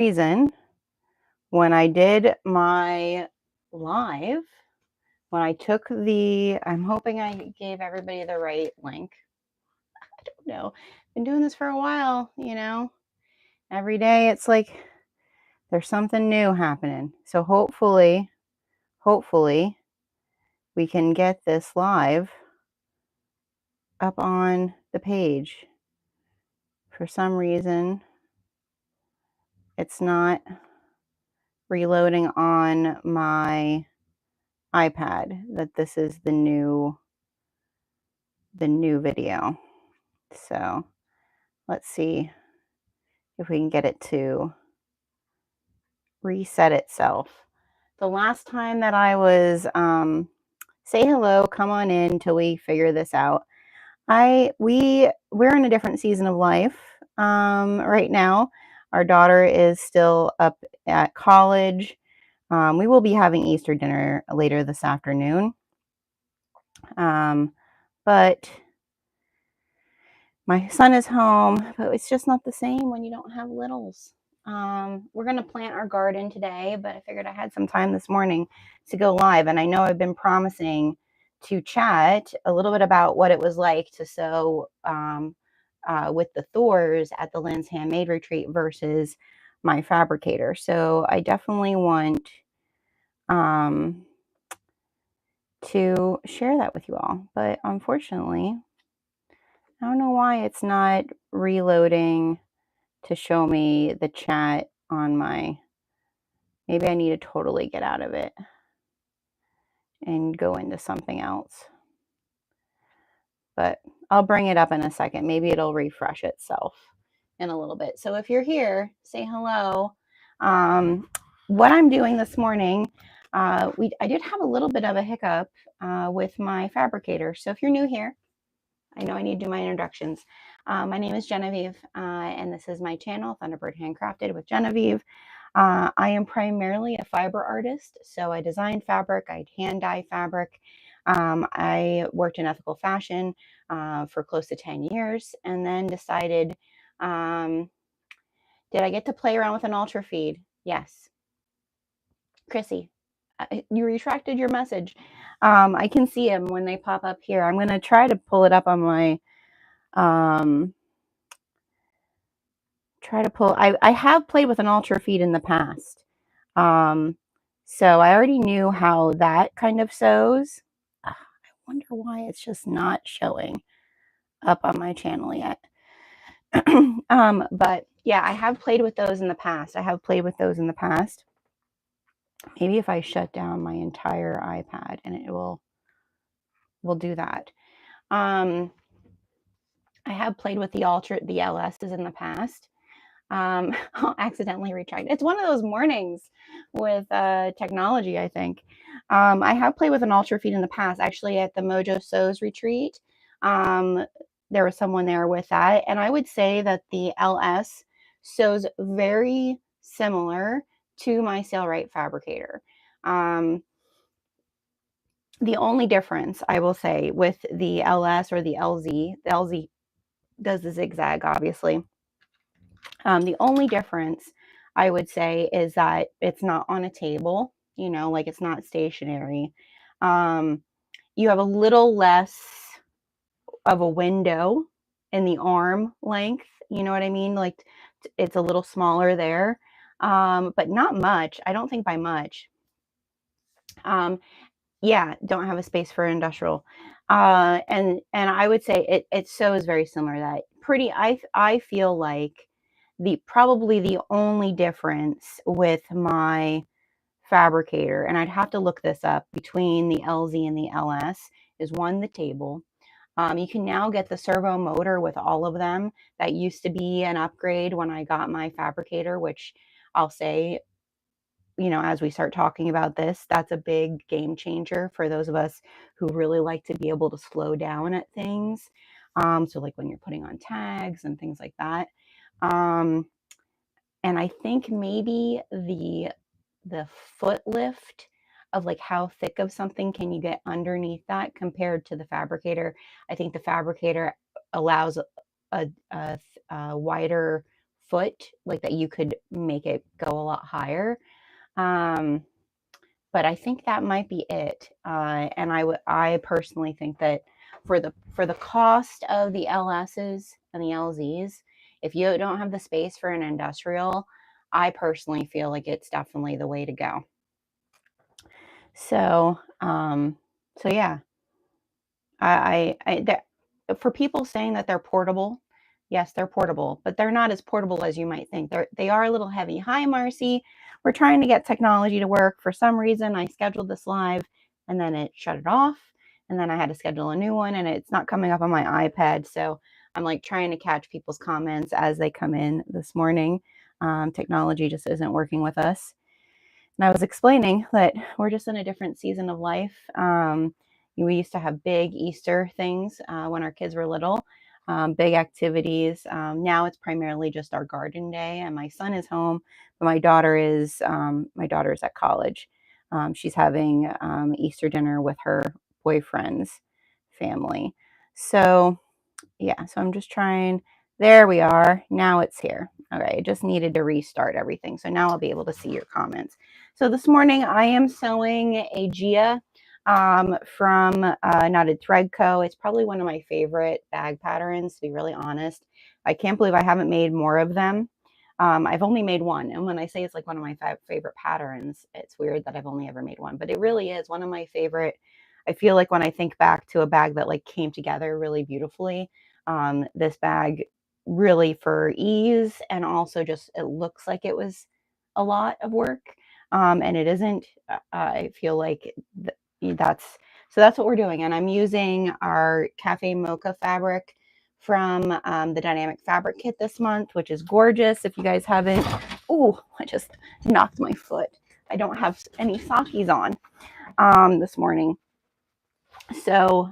reason, when I did my live, when I took I'm hoping I gave everybody the right link. I don't know. Been doing this for a while, Every day it's like there's something new happening. So hopefully we can get this live up on the page. For some reason, it's not reloading on my iPad that this is the new video. So let's see if we can get it to reset itself. The last time that I was say hello, come on in till we figure this out. We're in a different season of life right now. Our daughter is still up at college. We will be having Easter dinner later this afternoon. But my son is home, but it's just not the same when you don't have littles. We're going to plant our garden today, but I figured I had some time this morning to go live. And I know I've been promising to chat a little bit about what it was like to sew with the Thors at the Lynn's Handmade Retreat versus my Fabricator. So I definitely want to share that with you all. But unfortunately, I don't know why it's not reloading to show me the chat on maybe I need to totally get out of it and go into something else. But I'll bring it up in a second. Maybe it'll refresh itself in a little bit. So if you're here, say hello. What I'm doing this morning, I did have a little bit of a hiccup with my Fabricator. So if you're new here, I know I need to do my introductions. My name is Genevieve, and this is my channel, Thunderbird Handcrafted with Genevieve. I am primarily a fiber artist, so I design fabric, I hand dye fabric. I worked in ethical fashion for close to 10 years, and then decided, did I get to play around with an ultra feed? Yes. Chrissy, you retracted your message. I can see them when they pop up here. I'm going to try to pull it up on my I have played with an ultra feed in the past. So I already knew how that kind of sews. I wonder why it's just not showing up on my channel yet. But yeah, I have played with those in the past. Maybe if I shut down my entire iPad and it will do that. I have played with the LSs in the past. I'll accidentally retract. It's one of those mornings with technology, I think. I have played with an ultra feed in the past, actually at the Mojo Sews retreat. There was someone there with that, and I would say that the LS sews very similar to my Sailrite Fabricator. The only difference, I will say, with the LS or the LZ does the zigzag, obviously. The only difference I would say is that it's not on a table, like it's not stationary. You have a little less of a window in the arm length, you know what I mean? Like it's a little smaller there, but not much. I don't think by much. Yeah, don't have a space for industrial. And I would say it sews very similar to that. I feel like probably the only difference with my Fabricator, and I'd have to look this up, between the LZ and the LS is one, the table. You can now get the servo motor with all of them. That used to be an upgrade when I got my Fabricator, which I'll say, as we start talking about this, that's a big game changer for those of us who really like to be able to slow down at things. So like when you're putting on tags and things like that. And I think maybe the foot lift of like how thick of something can you get underneath that compared to the Fabricator. I think the Fabricator allows a wider foot, like that you could make it go a lot higher. But I think that might be it. And I personally think that for the cost of the LSs and the LZs, if you don't have the space for an industrial, I personally feel like it's definitely the way to go. So, so yeah, for people saying that they're portable, yes, they're portable, but they're not as portable as you might think. They are a little heavy. Hi, Marcy. We're trying to get technology to work. For some reason, I scheduled this live and then it shut it off. And then I had to schedule a new one and it's not coming up on my iPad. So I'm like trying to catch people's comments as they come in this morning. Technology just isn't working with us. And I was explaining that we're just in a different season of life. We used to have big Easter things when our kids were little, big activities. Now it's primarily just our garden day, and my son is home, but my daughter is at college. She's having Easter dinner with her boyfriend's family. So yeah, so I'm just trying. There we are. Now it's here. Okay, I just needed to restart everything. So now I'll be able to see your comments. So this morning I am sewing a Gia from Knotted Thread Co. It's probably one of my favorite bag patterns, to be really honest. I can't believe I haven't made more of them. I've only made one. And when I say it's like one of my favorite patterns, it's weird that I've only ever made one, but it really is one of my favorite. I feel like when I think back to a bag that like came together really beautifully, this bag really for ease, and also just it looks like it was a lot of work, and it isn't. I feel like that's what we're doing, and I'm using our Cafe Mocha fabric from the Dynamic Fabric Kit this month, which is gorgeous. If you guys haven't, oh, I just knocked my foot. I don't have any sockies on this morning, so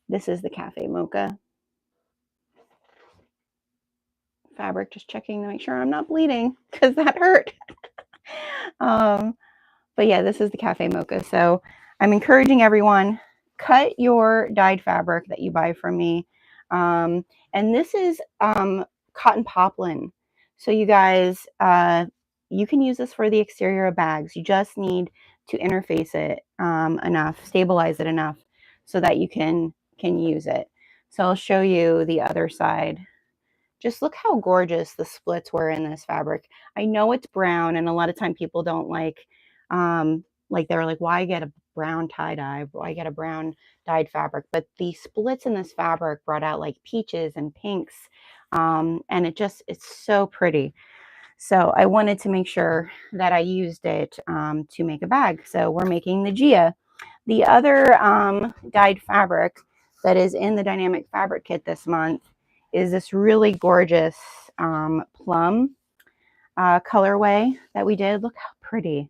this is the Cafe Mocha fabric, just checking to make sure I'm not bleeding because that hurt. But yeah, this is the Cafe Mocha. So I'm encouraging everyone, cut your dyed fabric that you buy from me. And this is cotton poplin. So you guys, you can use this for the exterior of bags. You just need to interface it enough, stabilize it enough so that you can use it. So I'll show you the other side. Just look how gorgeous the splits were in this fabric. I know it's brown, and a lot of time people don't like they're like, why get a brown tie-dye? Why get a brown dyed fabric? But the splits in this fabric brought out like peaches and pinks, and it's so pretty. So I wanted to make sure that I used it to make a bag. So we're making the Gia. The other dyed fabric that is in the Dynamic Fabric Kit this month is this really gorgeous plum colorway that we did. Look how pretty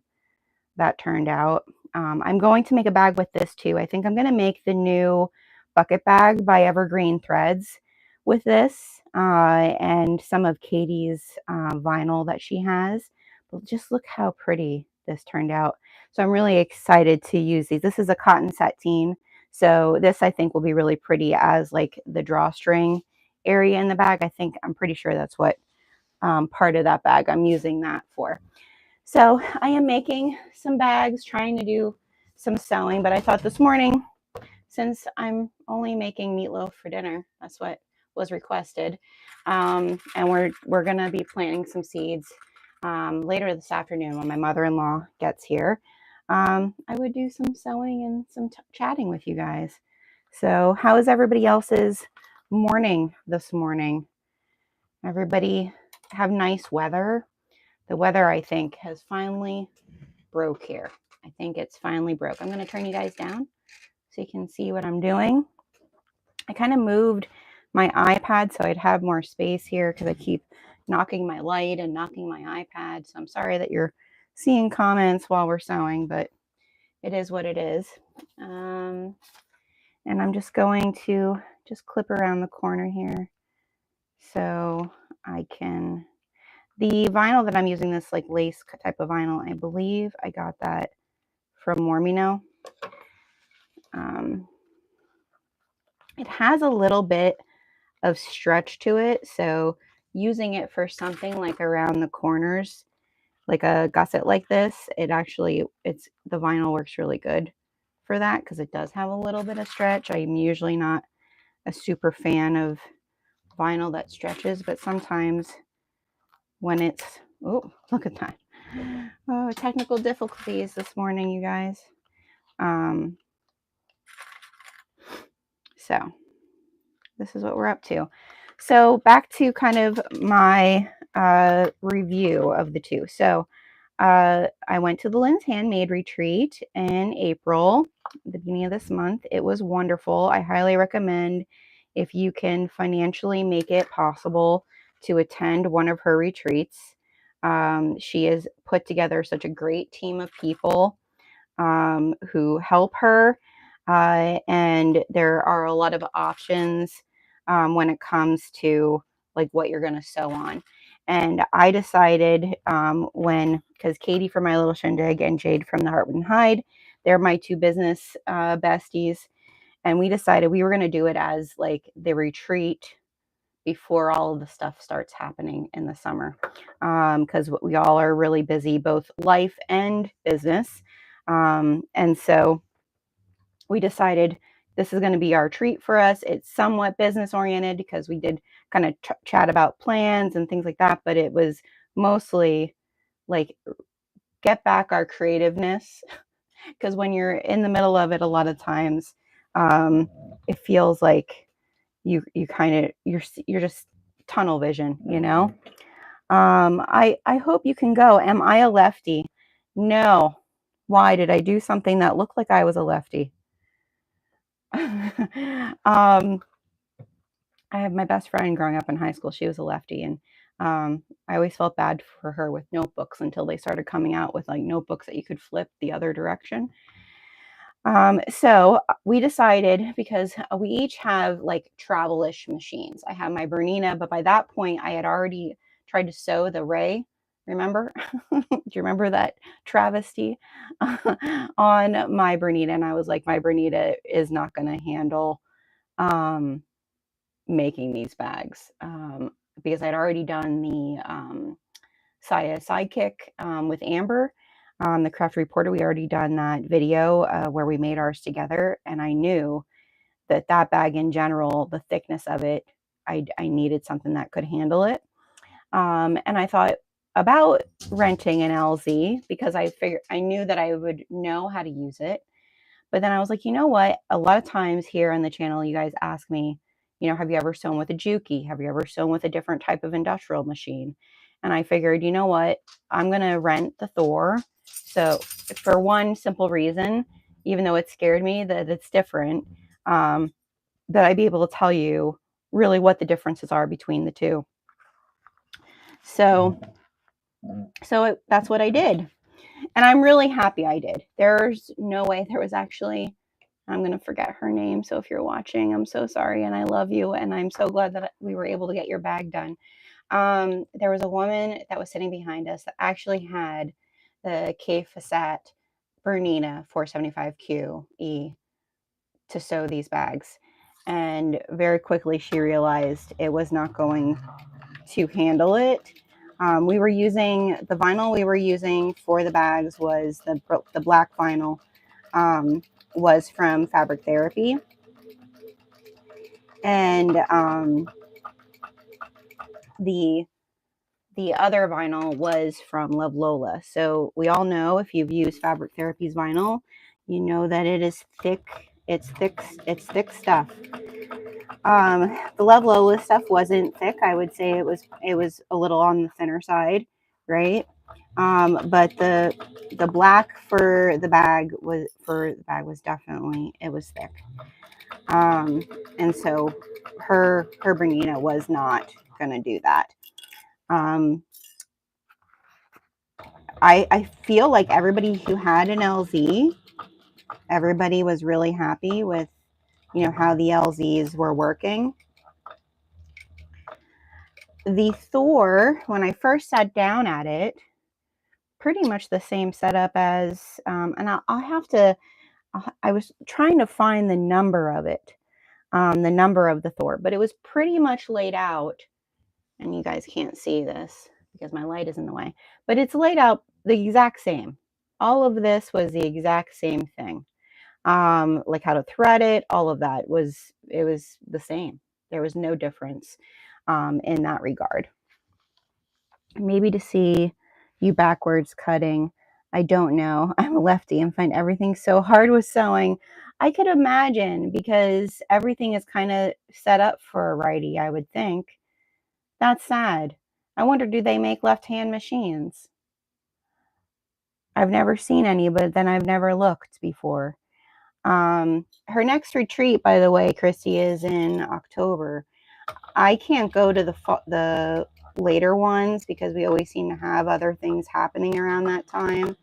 that turned out. I'm going to make a bag with this too. I think I'm going to make the new bucket bag by Evergreen Threads with this and some of Katie's vinyl that she has. But just look how pretty this turned out. So I'm really excited to use these. This is a cotton sateen. So this I think will be really pretty as like the drawstring area in the bag. I'm pretty sure that's what part of that bag I'm using that for. So I am making some bags, trying to do some sewing, but I thought this morning, since I'm only making meatloaf for dinner, that's what was requested, and we're gonna be planting some seeds later this afternoon when my mother-in-law gets here. I would do some sewing and some chatting with you guys. So how is everybody else's morning this morning? Everybody have nice weather? The weather, I think, has finally broke here. I think it's finally broke. I'm going to turn you guys down so you can see what I'm doing. I kind of moved my iPad so I'd have more space here because I keep knocking my light and knocking my iPad. So I'm sorry that you're seeing comments while we're sewing, but it is what it is. And I'm just going to just clip around the corner here so I can... The vinyl that I'm using, this like lace type of vinyl, I believe I got that from Mormino. It has a little bit of stretch to it, so using it for something like around the corners, like a gusset like this, the vinyl works really good for that because it does have a little bit of stretch. I'm usually not a super fan of vinyl that stretches, but sometimes when it's, oh, look at that. Oh, technical difficulties this morning, you guys. So this is what we're up to. So back to kind of my review of the two. So I went to the Lynn's Handmade retreat in April, the beginning of this month. It was wonderful. I highly recommend, if you can financially make it possible, to attend one of her retreats. She has put together such a great team of people who help her. And there are a lot of options when it comes to like what you're going to sew on. And I decided because Katie from My Little Shindig and Jade from the Heartwood and Hide, they're my two business besties. And we decided we were going to do it as like the retreat before all of the stuff starts happening in the summer. Because we all are really busy, both life and business. And so we decided this is going to be our treat for us. It's somewhat business oriented because we did kind of chat about plans and things like that, but it was mostly like get back our creativeness, because when you're in the middle of it, a lot of times it feels like you're just tunnel vision, you know. I hope you can go. Am I a lefty? No. Why did I do something that looked like I was a lefty? I have my best friend growing up in high school. She was a lefty, and I always felt bad for her with notebooks until they started coming out with like notebooks that you could flip the other direction. So we decided, because we each have like travel-ish machines. I have my Bernina, but by that point I had already tried to sew the Ray. Remember? Do you remember that travesty on my Bernina? And I was like, my Bernina is not going to handle making these bags because I'd already done the Saya Sidekick with Amber. The Craft Reporter, we already done that video where we made ours together, and I knew that bag in general, the thickness of it, I needed something that could handle it. And I thought about renting an LZ because I knew that I would know how to use it. But then I was like, you know what? A lot of times here on the channel, you guys ask me, have you ever sewn with a Juki? Have you ever sewn with a different type of industrial machine? And I figured, you know what? I'm going to rent the Thor. So for one simple reason, even though it scared me that it's different, that I'd be able to tell you really what the differences are between the two. So that's what I did. And I'm really happy I did. There's no way there was actually, I'm going to forget her name. So if you're watching, I'm so sorry. And I love you. And I'm so glad that we were able to get your bag done. There was a woman that was sitting behind us that actually had the K Facette Bernina 475QE to sew these bags. And very quickly she realized it was not going to handle it. We were using the vinyl we were using for the bags was the black vinyl was from Fabric Therapy. And the other vinyl was from Love Lola. So we all know, if you've used Fabric Therapy's vinyl, you know that it is thick. It's thick stuff. The Love Lola stuff wasn't thick. I would say it was a little on the thinner side, right? But the black for the bag was definitely, it was thick. And so her Bernina was not gonna do that. I feel like everybody who had an LZ, everybody was really happy with, how the LZs were working. The Thor, when I first sat down at it, pretty much the same setup as, and I'll have to, I was trying to find the number of it, the number of the Thor, but it was pretty much laid out. and you guys can't see this because my light is in the way, but it's laid out the exact same. All of this was the exact same thing. Like how to thread it, all of that was the same. There was no difference in that regard. Maybe to see you backwards cutting, I don't know. I'm a lefty and find everything so hard with sewing. I could imagine, because everything is kind of set up for a righty, I would think. That's sad. I wonder, do they make left-hand machines? I've never seen any, but then I've never looked before. Her next retreat, by the way, Christy, is in October. I can't go to the later ones because we always seem to have other things happening around that time.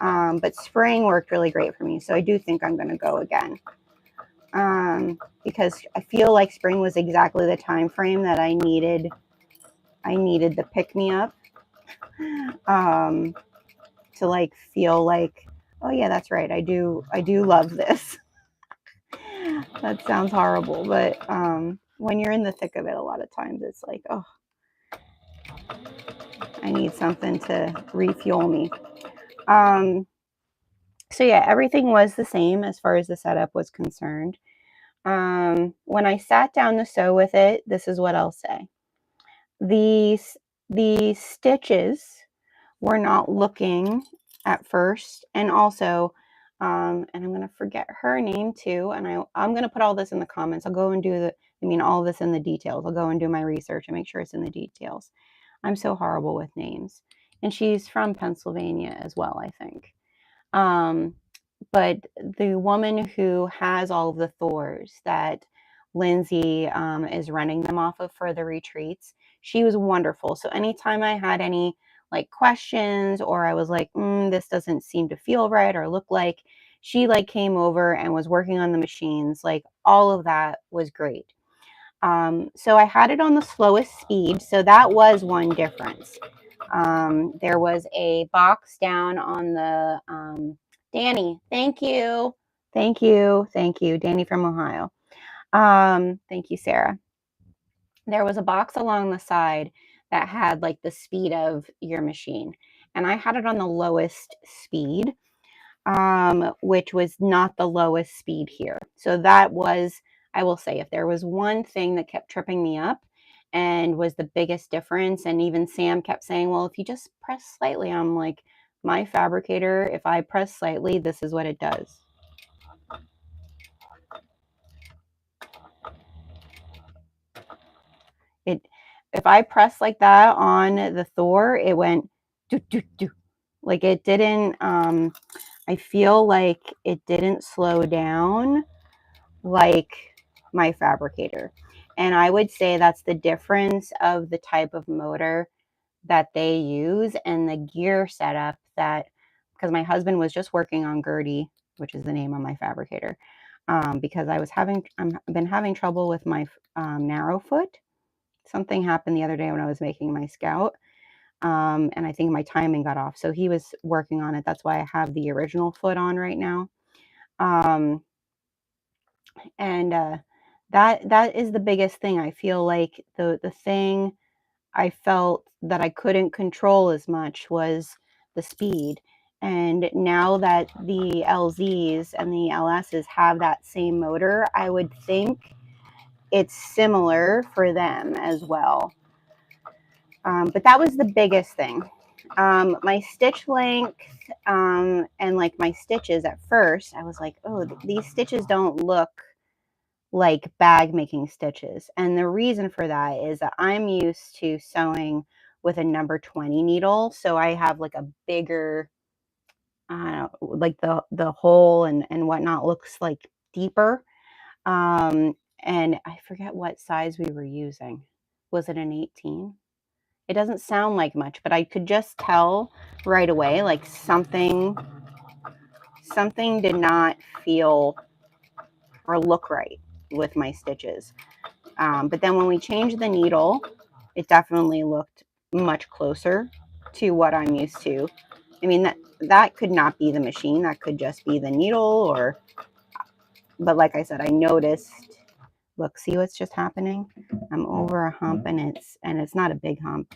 But spring worked really great for me, so I do think I'm going to go again. Because I feel like spring was exactly the time frame that I needed. I needed the pick me up. To like feel like, oh yeah, that's right. I do love this. That sounds horrible, but when you're in the thick of it, a lot of times it's like, oh, I need something to refuel me. So yeah, everything was the same as far as the setup was concerned. When I sat down to sew with it, this is what I'll say. The stitches were not looking at first, and also, and I'm going to forget her name too, and I'm going to put all this in the comments. I'll go and do all this in the details. I'll go and do my research and make sure it's in the details. I'm so horrible with names. And she's from Pennsylvania as well, I think. But the woman who has all of the Thors that Lindsay is running them off of for the retreats, she was wonderful. So anytime I had any like questions, or I was like, this doesn't seem to feel right or look like, she like came over and was working on the machines. Like all of that was great. So I had it on the slowest speed. So that was one difference. There was a box down on the, Danny, thank you. Thank you. Thank you. Danny from Ohio. Thank you, Sarah. There was a box along the side that had like the speed of your machine. And I had it on the lowest speed, which was not the lowest speed here. So that was, I will say, if there was one thing that kept tripping me up and was the biggest difference, and even Sam kept saying, well, if you just press slightly, I'm like, my Fabricator, if I press slightly, this is what it does. If I press like that on the Thor, it went do do do. Like it didn't. I feel like it didn't slow down like my Fabricator, and I would say that's the difference of the type of motor that they use and the gear setup. That because my husband was just working on Gertie, which is the name on my Fabricator, because I've been having trouble with my narrow foot. Something happened the other day when I was making my Scout, and I think my timing got off. So he was working on it. That's why I have the original foot on right now. And that is the biggest thing. I feel like the thing I felt that I couldn't control as much was the speed. And now that the LZs and the LSs have that same motor, I would think it's similar for them as well. But that was the biggest thing. My stitch length and like my stitches at first, I was like, oh, these stitches don't look like bag making stitches. And the reason for that is that I'm used to sewing with a number 20 needle. So I have like a bigger, like the hole and whatnot looks like deeper. And I forget what size we were using. Was it an 18? It doesn't sound like much, but I could just tell right away, like something did not feel or look right with my stitches. But then when we changed the needle, it definitely looked much closer to what I'm used to. I mean, that could not be the machine. That could just be the needle but like I said, I noticed Look, see what's just happening? I'm over a hump, and it's not a big hump,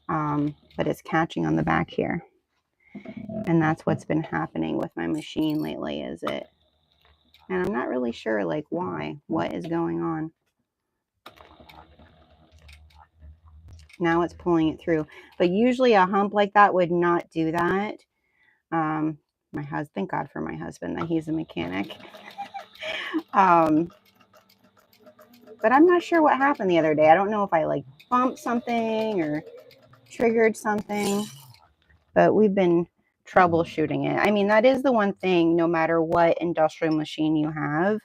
but it's catching on the back here. And that's what's been happening with my machine lately, is it? And I'm not really sure, like, why. What is going on? Now it's pulling it through. But usually a hump like that would not do that. My husband, thank God for my husband that he's a mechanic. But I'm not sure what happened the other day. I don't know if I like bumped something or triggered something, but we've been troubleshooting it. I mean, that is the one thing, no matter what industrial machine you have,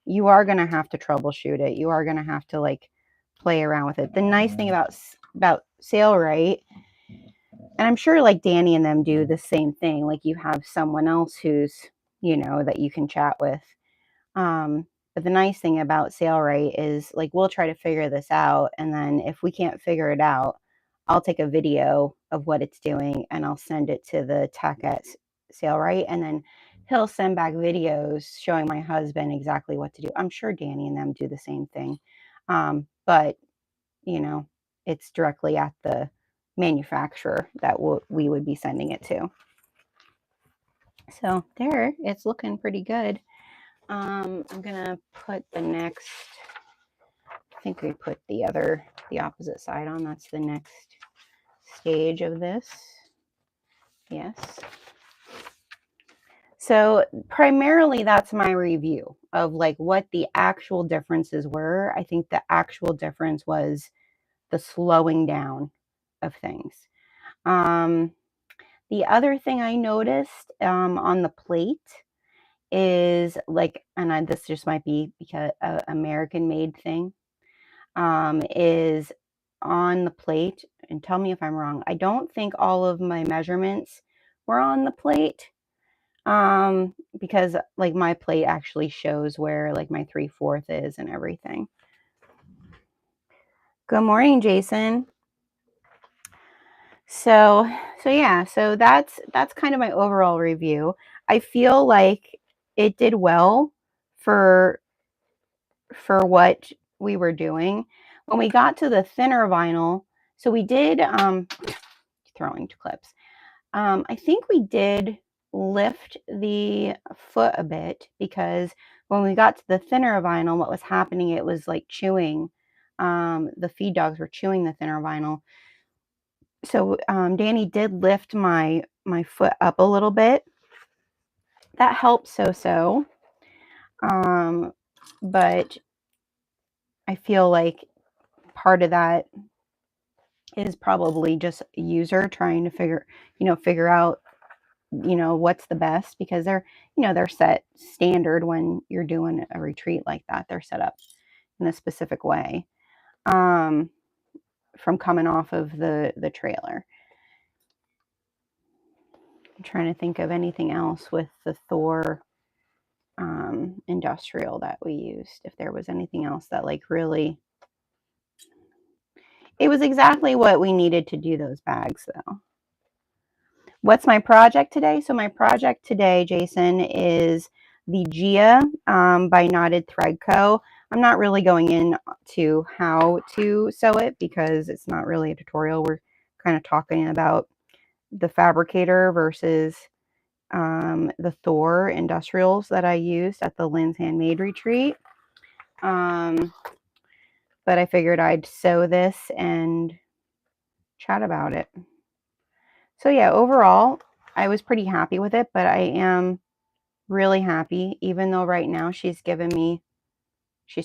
you are going to have to troubleshoot it. You are going to have to like play around with it. The nice thing about Sailrite, and I'm sure like Danny and them do the same thing, like you have someone else who's, you know, that you can chat with. But the nice thing about Sailrite is like we'll try to figure this out, and then if we can't figure it out, I'll take a video of what it's doing and I'll send it to the tech at Sailrite, and then he'll send back videos showing my husband exactly what to do. I'm sure Danny and them do the same thing. But you know, it's directly at the manufacturer that we would be sending it to. So there, it's looking pretty good. I'm gonna put the next, I think we put the opposite side on. That's the next stage of this. Yes. So primarily that's my review of like what the actual differences were. I think the actual difference was the slowing down of things. The other thing I noticed on the plate is like, and this just might be because American made thing, is on the plate, and tell me if I'm wrong. I don't think all of my measurements were on the plate, because like my plate actually shows where like my 3/4 is and everything. Good morning, Jason. So yeah, so that's kind of my overall review. I feel like it did well for what we were doing. When we got to the thinner vinyl, so we did throwing clips. I think we did lift the foot a bit, because when we got to the thinner vinyl, what was happening, it was like chewing. The feed dogs were chewing the thinner vinyl. So Danny did lift my foot up a little bit. That helped so. But I feel like part of that is probably just a user trying to figure out, what's the best, because they're set standard when you're doing a retreat like that. They're set up in a specific way, from coming off of the trailer. I'm trying to think of anything else with the Thor industrial that we used. If there was anything else that like really, it was exactly what we needed to do those bags though. What's my project today? So my project today, Jason, is the Gia by Knotted Thread Co. I'm not really going into how to sew it because it's not really a tutorial. We're kind of talking about the Fabricator versus the Thor industrials that I used at the Lynn's Handmade retreat. But I figured I'd sew this and chat about it. So yeah, overall, I was pretty happy with it, but I am really happy, even though right now she's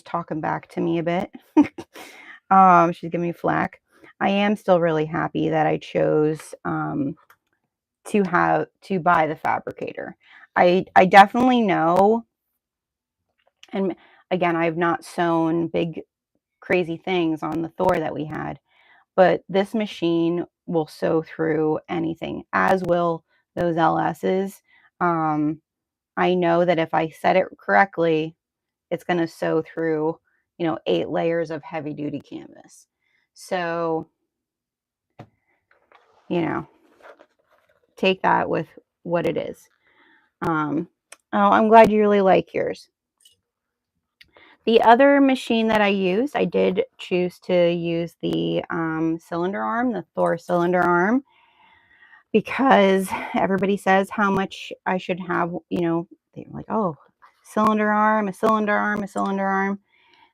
talking back to me a bit. She's giving me flack. I am still really happy that I chose to buy the Fabricator. I definitely know, and again, I've not sewn big crazy things on the Thor that we had, but this machine will sew through anything, as will those LSs. I know that if I set it correctly, it's going to sew through, 8 layers of heavy duty canvas. So, take that with what it is. Oh, I'm glad you really like yours. The other machine that I used, I did choose to use the cylinder arm, the Thor cylinder arm, because everybody says how much I should have, you know, they're like, oh, cylinder arm, a cylinder arm, a cylinder arm.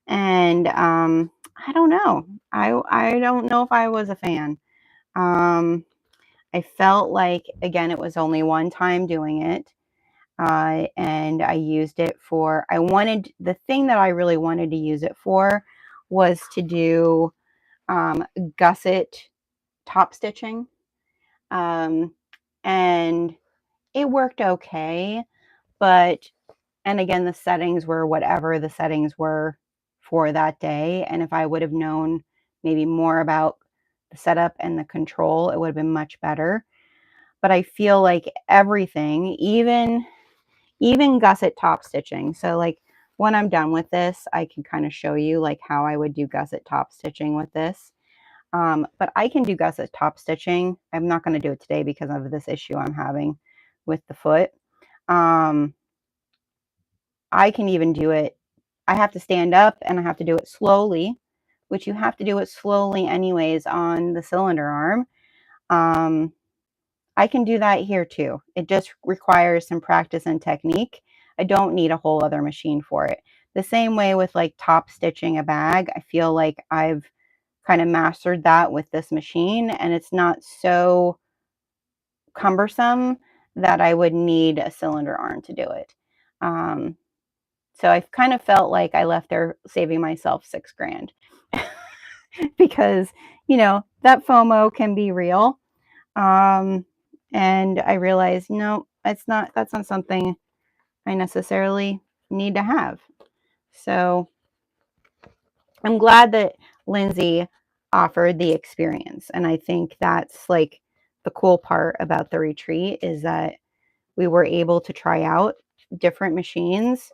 And I don't know. I don't know if I was a fan. I felt like, again, it was only one time doing it. And I used it for, the thing that I really wanted to use it for was to do gusset top stitching. And it worked okay, but, and again, the settings were whatever the settings were for that day. And if I would have known maybe more about the setup and the control, it would have been much better. But I feel like everything, even gusset top stitching. So like when I'm done with this, I can kind of show you like how I would do gusset top stitching with this. But I can do gusset top stitching. I'm not going to do it today because of this issue I'm having with the foot. I can even do it. I have to stand up and I have to do it slowly, which you have to do it slowly anyways on the cylinder arm. I can do that here too. It just requires some practice and technique. I don't need a whole other machine for it. The same way with like top stitching a bag, I feel like I've kind of mastered that with this machine, and it's not so cumbersome that I would need a cylinder arm to do it. So I kind of felt like I left there saving myself $6,000 because, you know, that FOMO can be real. And I realized, no, that's not something I necessarily need to have. So I'm glad that Lindsay offered the experience. And I think that's like the cool part about the retreat is that we were able to try out different machines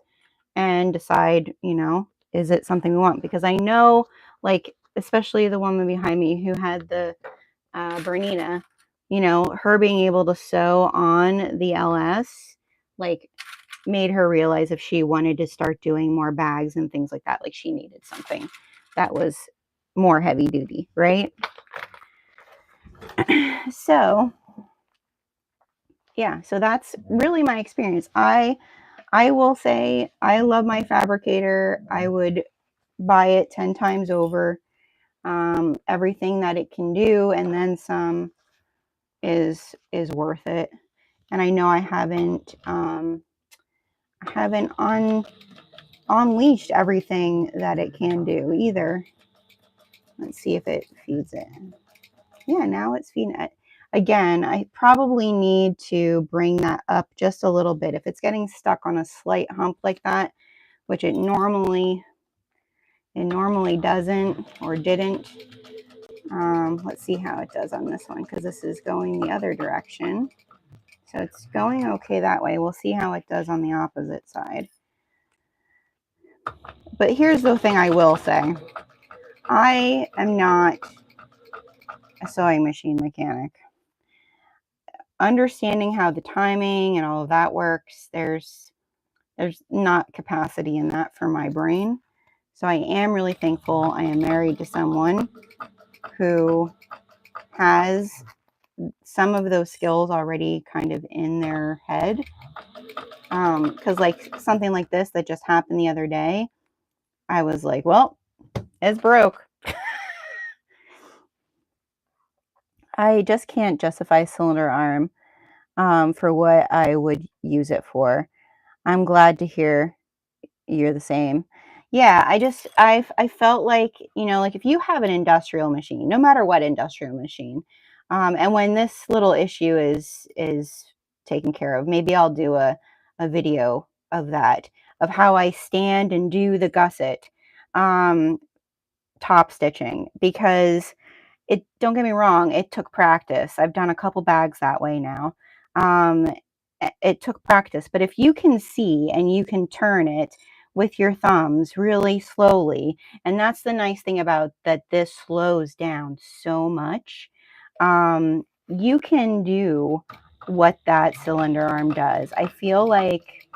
and decide, you know, is it something we want? Because I know, like, especially the woman behind me who had the Bernina, you know, her being able to sew on the LS, like, made her realize if she wanted to start doing more bags and things like that, like she needed something that was more heavy duty, right? So, yeah, so that's really my experience. I will say I love my Fabricator. I would buy it 10 times over. Everything that it can do and then some is worth it. And I know I haven't unleashed everything that it can do either. Let's see if it feeds it. Yeah, now it's feeding it. Again, I probably need to bring that up just a little bit. If it's getting stuck on a slight hump like that, which it normally doesn't or didn't. Let's see how it does on this one because this is going the other direction. So it's going okay that way. We'll see how it does on the opposite side. But here's the thing I will say. I am not a sewing machine mechanic. Understanding how the timing and all of that works, there's not capacity in that for my brain. So I am really thankful I am married to someone who has some of those skills already kind of in their head. Because like something like this that just happened the other day, I was like, well, it's broke. I just can't justify cylinder arm for what I would use it for. I'm glad to hear you're the same. Yeah, I felt like, you know, like if you have an industrial machine, no matter what industrial machine, and when this little issue is taken care of, maybe I'll do a video of that, of how I stand and do the gusset top stitching, because don't get me wrong, it took practice. I've done a couple bags that way now. It took practice, but if you can see and you can turn it with your thumbs really slowly, and that's the nice thing about that, this slows down so much. You can do what that cylinder arm does. I feel like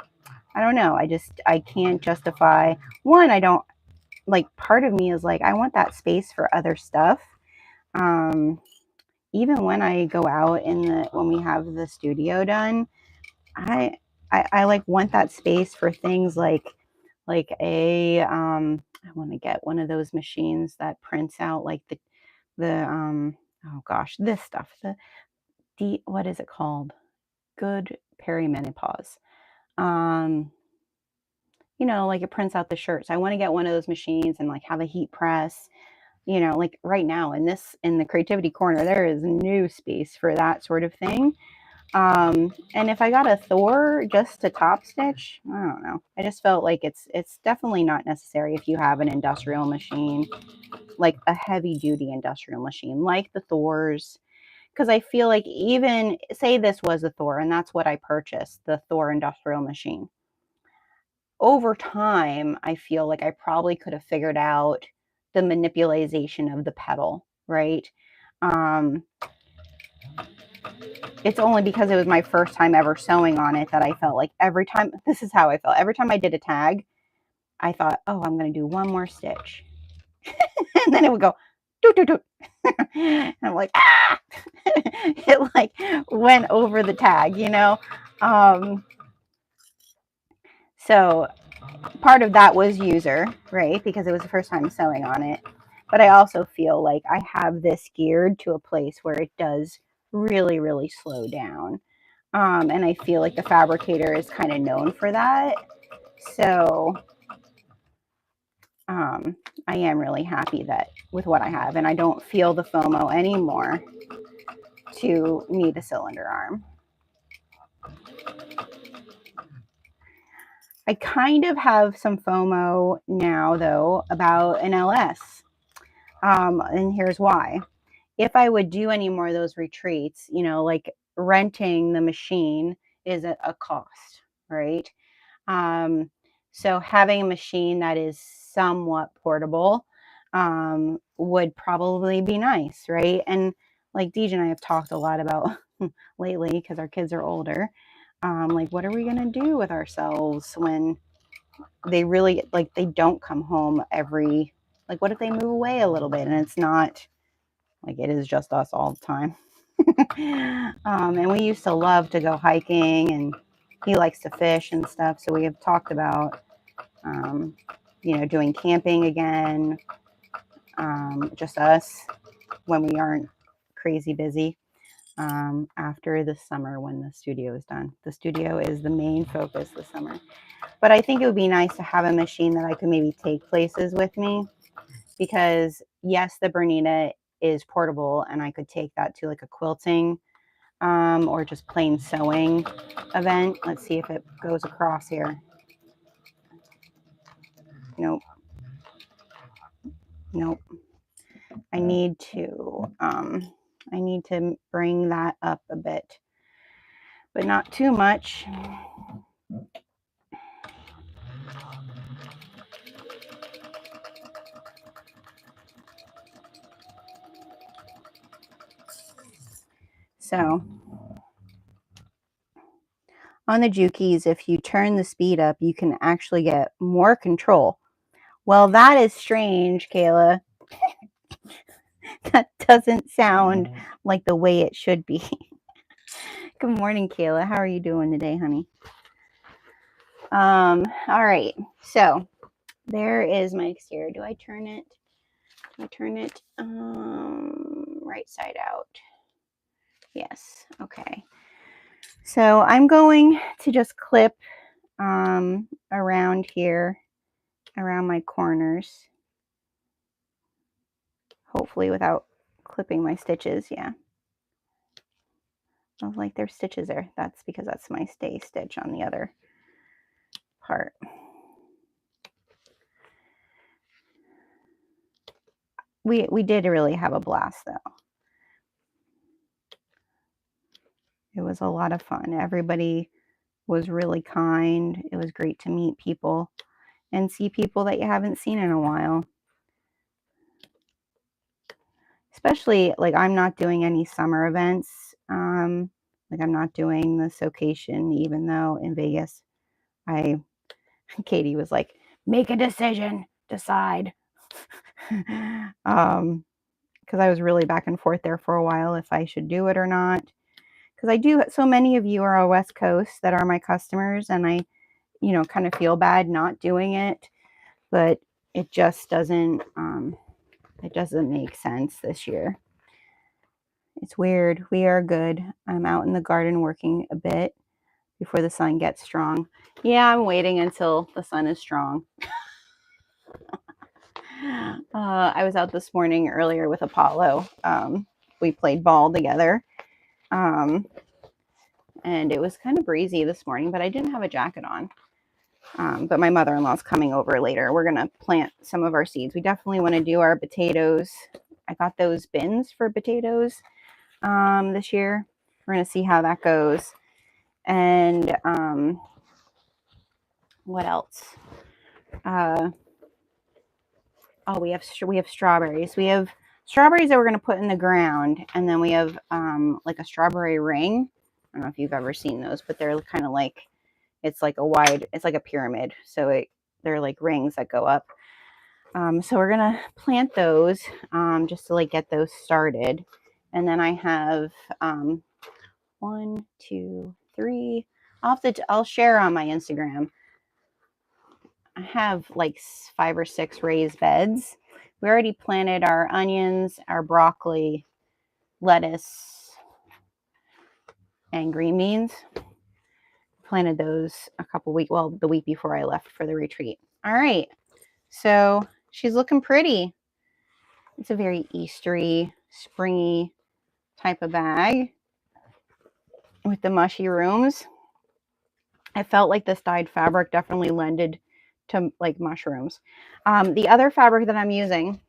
I don't know. I can't justify. One, I don't, like, part of me is like, I want that space for other stuff. Even when I go out when we have the studio done, I like want that space for things like I want to get one of those machines that prints out like the oh gosh, this stuff, what is it called? Good perimenopause. Um, like it prints out the shirts. I want to get one of those machines and like have a heat press. Like right now in the creativity corner, there is no space for that sort of thing. And if I got a Thor just to top stitch, I don't know. I just felt like it's definitely not necessary if you have an industrial machine, like a heavy duty industrial machine, like the Thors. Because I feel like, even say this was a Thor and that's what I purchased, the Thor industrial machine. Over time, I feel like I probably could have figured out the manipulation of the pedal, right? Um, it's only because it was my first time ever sewing on it that I felt like this is how I felt. Every time I did a tag, I thought, oh, I'm going to do one more stitch. And then it would go, doot, doot, doot. And I'm like, ah! It like went over the tag, So part of that was user, right? Because it was the first time sewing on it. But I also feel like I have this geared to a place where it does really, really slow down. And I feel like the Fabricator is kind of known for that. So I am really happy with what I have, and I don't feel the FOMO anymore to need a cylinder arm. I kind of have some FOMO now, though, about an LS. And here's why. If I would do any more of those retreats, like renting the machine is a cost, right? So having a machine that is somewhat portable would probably be nice, right? And like Deej and I have talked a lot about lately, because our kids are older, like, what are we going to do with ourselves when they really, like, they don't come home like, what if they move away a little bit and it's not like it is just us all the time? And we used to love to go hiking, and he likes to fish and stuff. So we have talked about, doing camping again, just us when we aren't crazy busy, after the summer when the studio is done. The studio is the main focus this summer. But I think it would be nice to have a machine that I could maybe take places with me, because yes, the Bernina is portable and I could take that to like a quilting or just plain sewing event. Let's see if it goes across here. Nope. Nope. I need to bring that up a bit, but not too much. So on the Jukies, if you turn the speed up, you can actually get more control. Well, that is strange, Kayla. That doesn't sound like the way it should be. Good morning, Kayla. How are you doing today, honey? All right. So there is my exterior. Do I turn it? Right side out. Yes. Okay. So I'm going to just clip around here, around my corners, hopefully without clipping my stitches. Yeah. Oh, like there's stitches there. That's because that's my stay stitch on the other part. We did really have a blast, though. It was a lot of fun. Everybody was really kind. It was great to meet people and see people that you haven't seen in a while. Especially, like, I'm not doing any summer events. Like, I'm not doing the Sewcation, even though in Vegas I Katie was like, make a decision, decide. Because I was really back and forth there for a while if I should do it or not. Because I do, so many of you are on West Coast that are my customers, and I, kind of feel bad not doing it, but it just doesn't, it doesn't make sense this year. It's weird. We are good. I'm out in the garden working a bit before the sun gets strong. Yeah, I'm waiting until the sun is strong. I was out this morning earlier with Apollo. We played ball together. And it was kind of breezy this morning, but I didn't have a jacket on. But my mother-in-law's coming over later. We're going to plant some of our seeds. We definitely want to do our potatoes. I got those bins for potatoes this year. We're going to see how that goes. And what else? We have strawberries. We have strawberries that we're going to put in the ground, and then we have like a strawberry ring. I don't know if you've ever seen those, but they're kind of like, it's like a pyramid. So they're like rings that go up. So we're going to plant those just to like get those started. And then I have 1, 2, 3. I'll share on my Instagram. I have like 5 or 6 raised beds. We already planted our onions, our broccoli, lettuce, and green beans. Planted those the week before I left for the retreat. All right. So she's looking pretty. It's a very Eastery, springy type of bag with the mushy rooms. I felt like this dyed fabric definitely lended to like mushrooms. The other fabric that I'm using,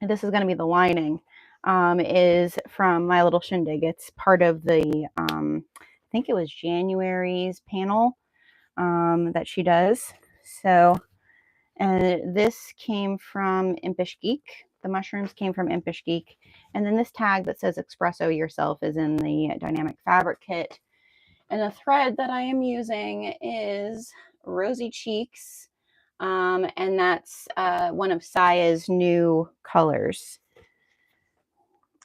and this is going to be the lining, is from My Little Shindig. It's part of the, I think it was January's panel that she does. So, and this came from Impish Geek. The mushrooms came from Impish Geek. And then this tag that says Espresso Yourself is in the Dynamic Fabric Kit. And the thread that I am using is Rosy Cheeks. And that's one of Saya's new colors.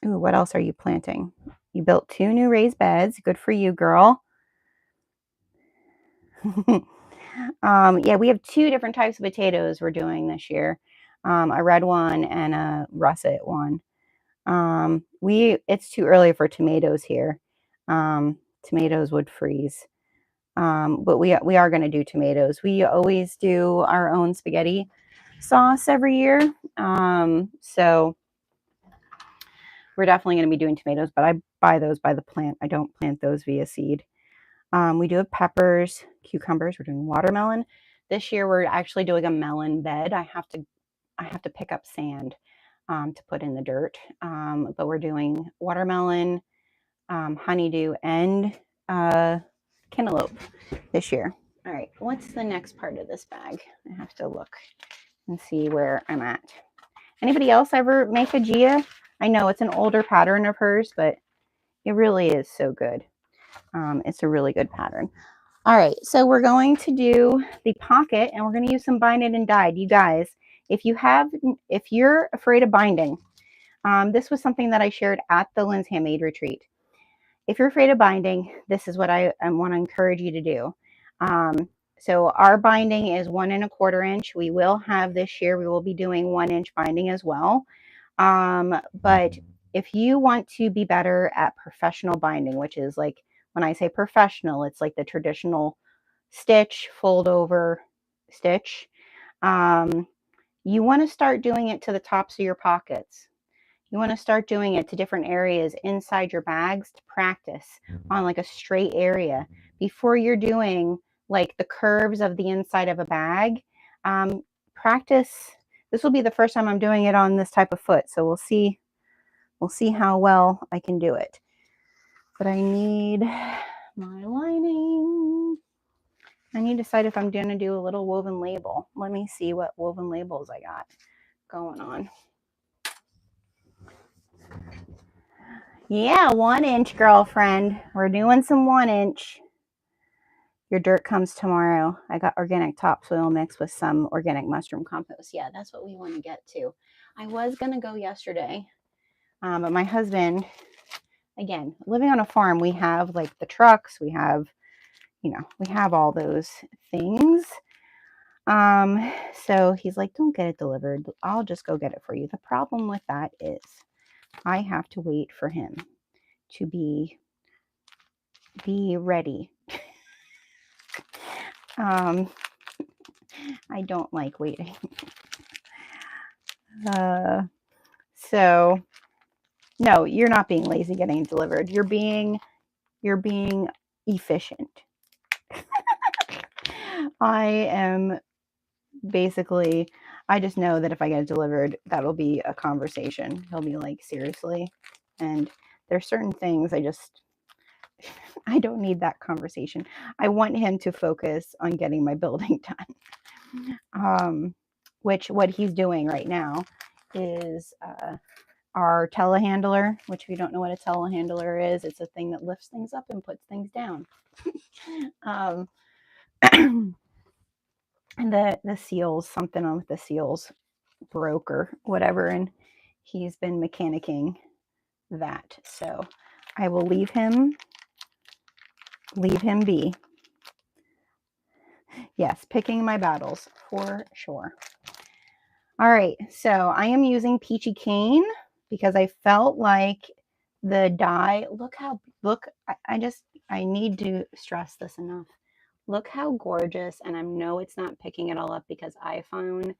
Ooh, what else are you planting? You built 2 new raised beds. Good for you, girl. Yeah, we have 2 different types of potatoes we're doing this year. A red one and a russet one. It's too early for tomatoes here. Tomatoes would freeze. But we are going to do tomatoes. We always do our own spaghetti sauce every year. So we're definitely going to be doing tomatoes, but I buy those by the plant. I don't plant those via seed. We do have peppers, cucumbers. We're doing watermelon. This year we're actually doing a melon bed. I have to pick up sand to put in the dirt. But we're doing watermelon, honeydew, and cantaloupe this year. All right, what's the next part of this bag? I have to look and see where I'm at. Anybody else ever make a Gia? I know it's an older pattern of hers, but it really is so good. It's a really good pattern. All right, so we're going to do the pocket, and we're going to use some bind it and dyed. You guys, if you're afraid of binding, this was something that I shared at the Lynn's Handmade retreat. If you're afraid of binding, this is what I want to encourage you to do. So our binding is 1 1/4 inch. We will have this year, we will be doing 1 inch binding as well. But if you want to be better at professional binding, which is like, when I say professional, it's like the traditional stitch, fold over stitch. You want to start doing it to the tops of your pockets. You want to start doing it to different areas inside your bags to practice on like a straight area before you're doing like the curves of the inside of a bag. Practice. This will be the first time I'm doing it on this type of foot. So we'll see how well I can do it. But I need my lining. I need to decide if I'm going to do a little woven label. Let me see what woven labels I got going on. Yeah, 1 inch, girlfriend. We're doing some 1 inch. Your dirt comes tomorrow. I got organic topsoil mixed with some organic mushroom compost. Yeah, that's what we want to get to. I was going to go yesterday, but my husband, again, living on a farm, we have like the trucks, we have, we have all those things. So he's like, don't get it delivered. I'll just go get it for you. The problem with that is I have to wait for him to be ready. I don't like waiting. So no, you're not being lazy getting it delivered. You're being efficient. I am basically, I just know that if I get it delivered, that'll be a conversation. He'll be like, seriously? And there's certain things I don't need that conversation. I want him to focus on getting my building done. Which what he's doing right now is our telehandler, which if you don't know what a telehandler is, it's a thing that lifts things up and puts things down. And the seals, something on with the seals broke or whatever, and he's been mechanicking that. So I will leave him be. Yes, picking my battles for sure. All right, so I am using Peachy Cane because I felt like the dye, I need to stress this enough. Look how gorgeous, and I know it's not picking it all up because iPhone,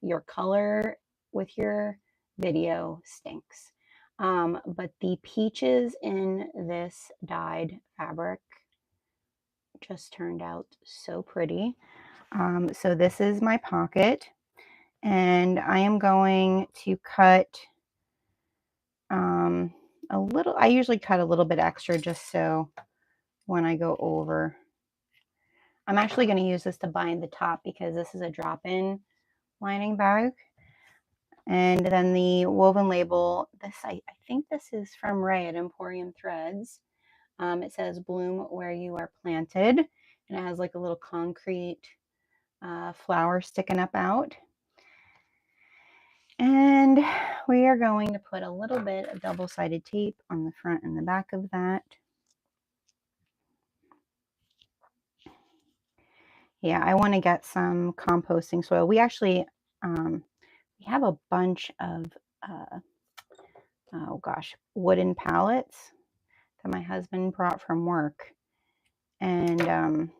your color with your video stinks. But the peaches in this dyed fabric just turned out so pretty. So this is my pocket, and I am going to cut a little. I usually cut a little bit extra just so when I go over. I'm actually going to use this to bind the top because this is a drop-in lining bag. And then the woven label, I think this is from Ray at Emporium Threads. It says bloom where you are planted, and it has like a little concrete flower sticking up out. And we are going to put a little bit of double-sided tape on the front and the back of that. Yeah, I want to get some composting soil. We actually, we have a bunch of, wooden pallets that my husband brought from work. And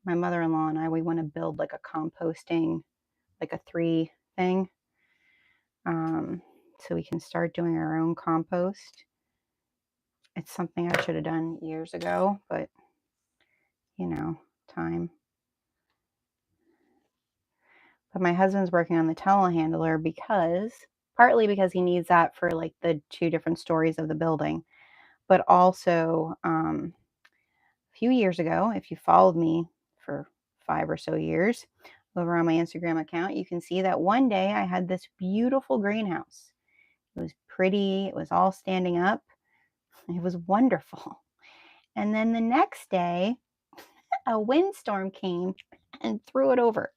my mother-in-law and I, we want to build like a composting, like a 3 thing. So we can start doing our own compost. It's something I should have done years ago, but time. But my husband's working on the telehandler partly because he needs that for like the 2 different stories of the building. But also, a few years ago, if you followed me for 5 or so years over on my Instagram account, you can see that one day I had this beautiful greenhouse. It was pretty. It was all standing up. It was wonderful. And then the next day, a windstorm came and threw it over.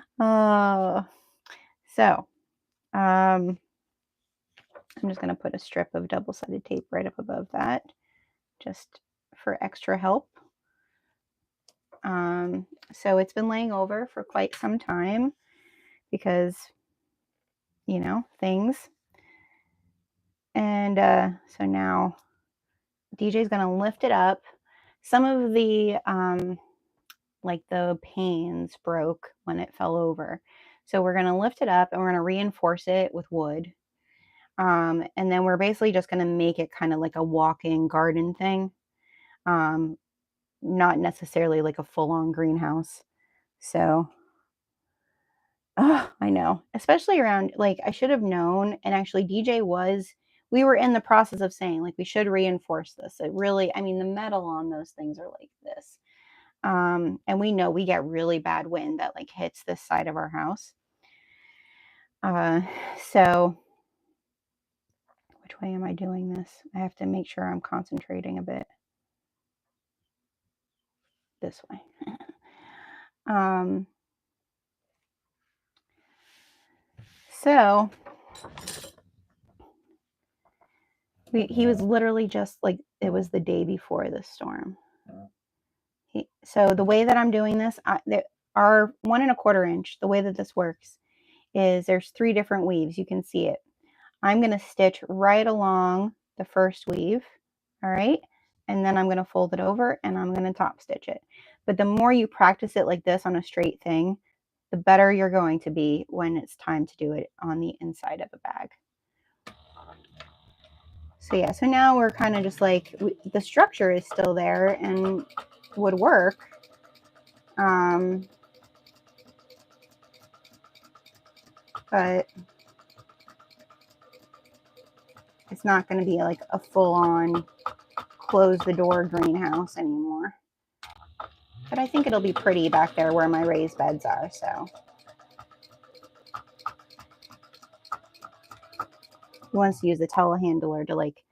So I'm just going to put a strip of double-sided tape right up above that, just for extra help. So it's been laying over for quite some time because, things. And so now DJ's going to lift it up. Some of the, like the panes broke when it fell over. So we're going to lift it up and we're going to reinforce it with wood. And then we're basically just going to make it kind of like a walk-in garden thing. Not necessarily like a full-on greenhouse. So, I know, especially around, like, I should have known. And actually we were in the process of saying, like, we should reinforce this. It really, I mean, the metal on those things are like this. And we know we get really bad wind that like hits this side of our house. So which way am I doing this? I have to make sure I'm concentrating a bit. this way. So he was literally just like, it was the day before the storm. So the way that I'm doing this, our 1 1/4 inch, the way that this works is there's 3 different weaves. You can see it. I'm going to stitch right along the first weave. All right. And then I'm going to fold it over and I'm going to top stitch it. But the more you practice it like this on a straight thing, the better you're going to be when it's time to do it on the inside of a bag. So yeah, so now we're kind of just like, the structure is still there and would work. But it's not going to be like a full-on close the door greenhouse anymore. But I think it'll be pretty back there where my raised beds are, so. He wants to use the telehandler to like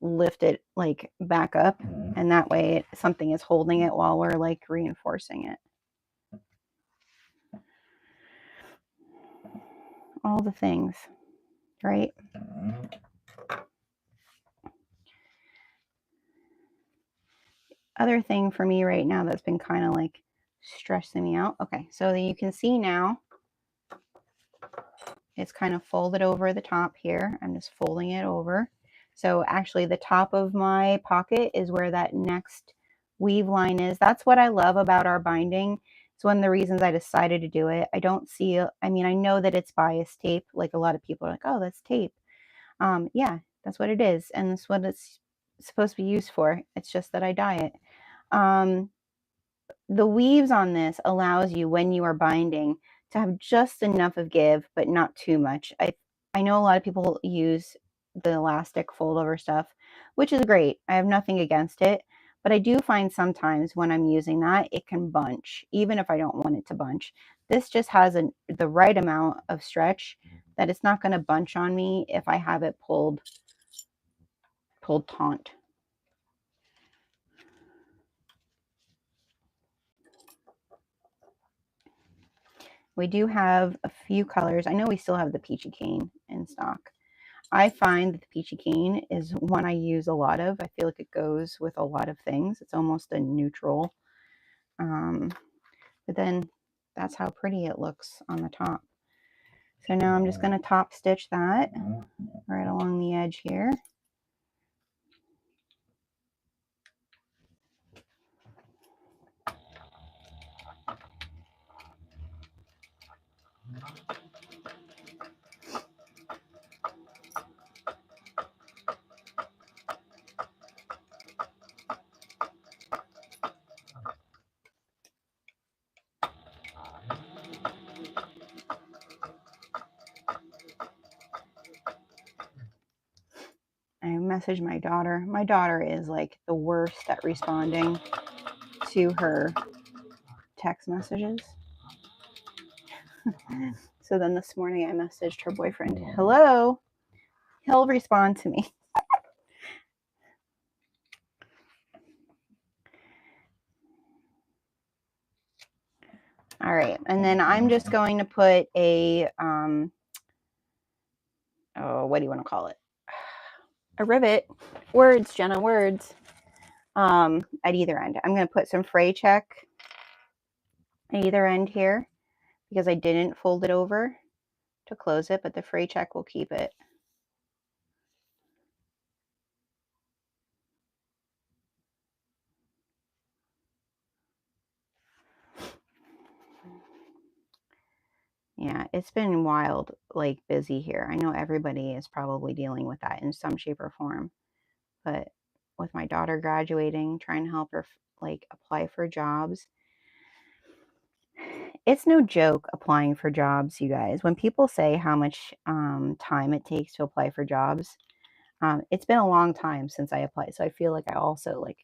lift it like back up, and that way something is holding it while we're like reinforcing it. All the things, right? Other thing for me right now that's been kind of like stressing me out. Okay, so you can see now it's kind of folded over the top here. I'm just folding it over. So actually the top of my pocket is where that next weave line is. That's what I love about our binding. It's one of the reasons I decided to do it. I don't see, I mean, I know that it's bias tape. Like a lot of people are like, oh, that's tape. Yeah, that's what it is. And that's what it's supposed to be used for. It's just that I dye it. The weaves on this allows you, when you are binding, to have just enough of give, but not too much. I know a lot of people use the elastic fold over stuff, which is great. I have nothing against it, but I do find sometimes when I'm using that, it can bunch, even if I don't want it to bunch. This just has the right amount of stretch that it's not going to bunch on me if I have it pulled taut. We do have a few colors. I know we still have the peachy cane in stock. I find that the peachy cane is one I use a lot of. I feel like it goes with a lot of things. It's almost a neutral. But then that's how pretty it looks on the top. So now I'm just going to top stitch that right along the edge here. I messaged my daughter. My daughter is like the worst at responding to her text messages. So then this morning I messaged her boyfriend, hello. He'll respond to me. All right, and then I'm just going to put a, what do you want to call it? A rivet. Words, Jenna, words. At either end. I'm going to put some fray check at either end here because I didn't fold it over to close it, but the fray check will keep it. Yeah, it's been wild, like busy here. I know everybody is probably dealing with that in some shape or form, but with my daughter graduating, trying to help her like apply for jobs. It's no joke applying for jobs, you guys. When people say how much time it takes to apply for jobs, it's been a long time since I applied. So I feel like I also, like,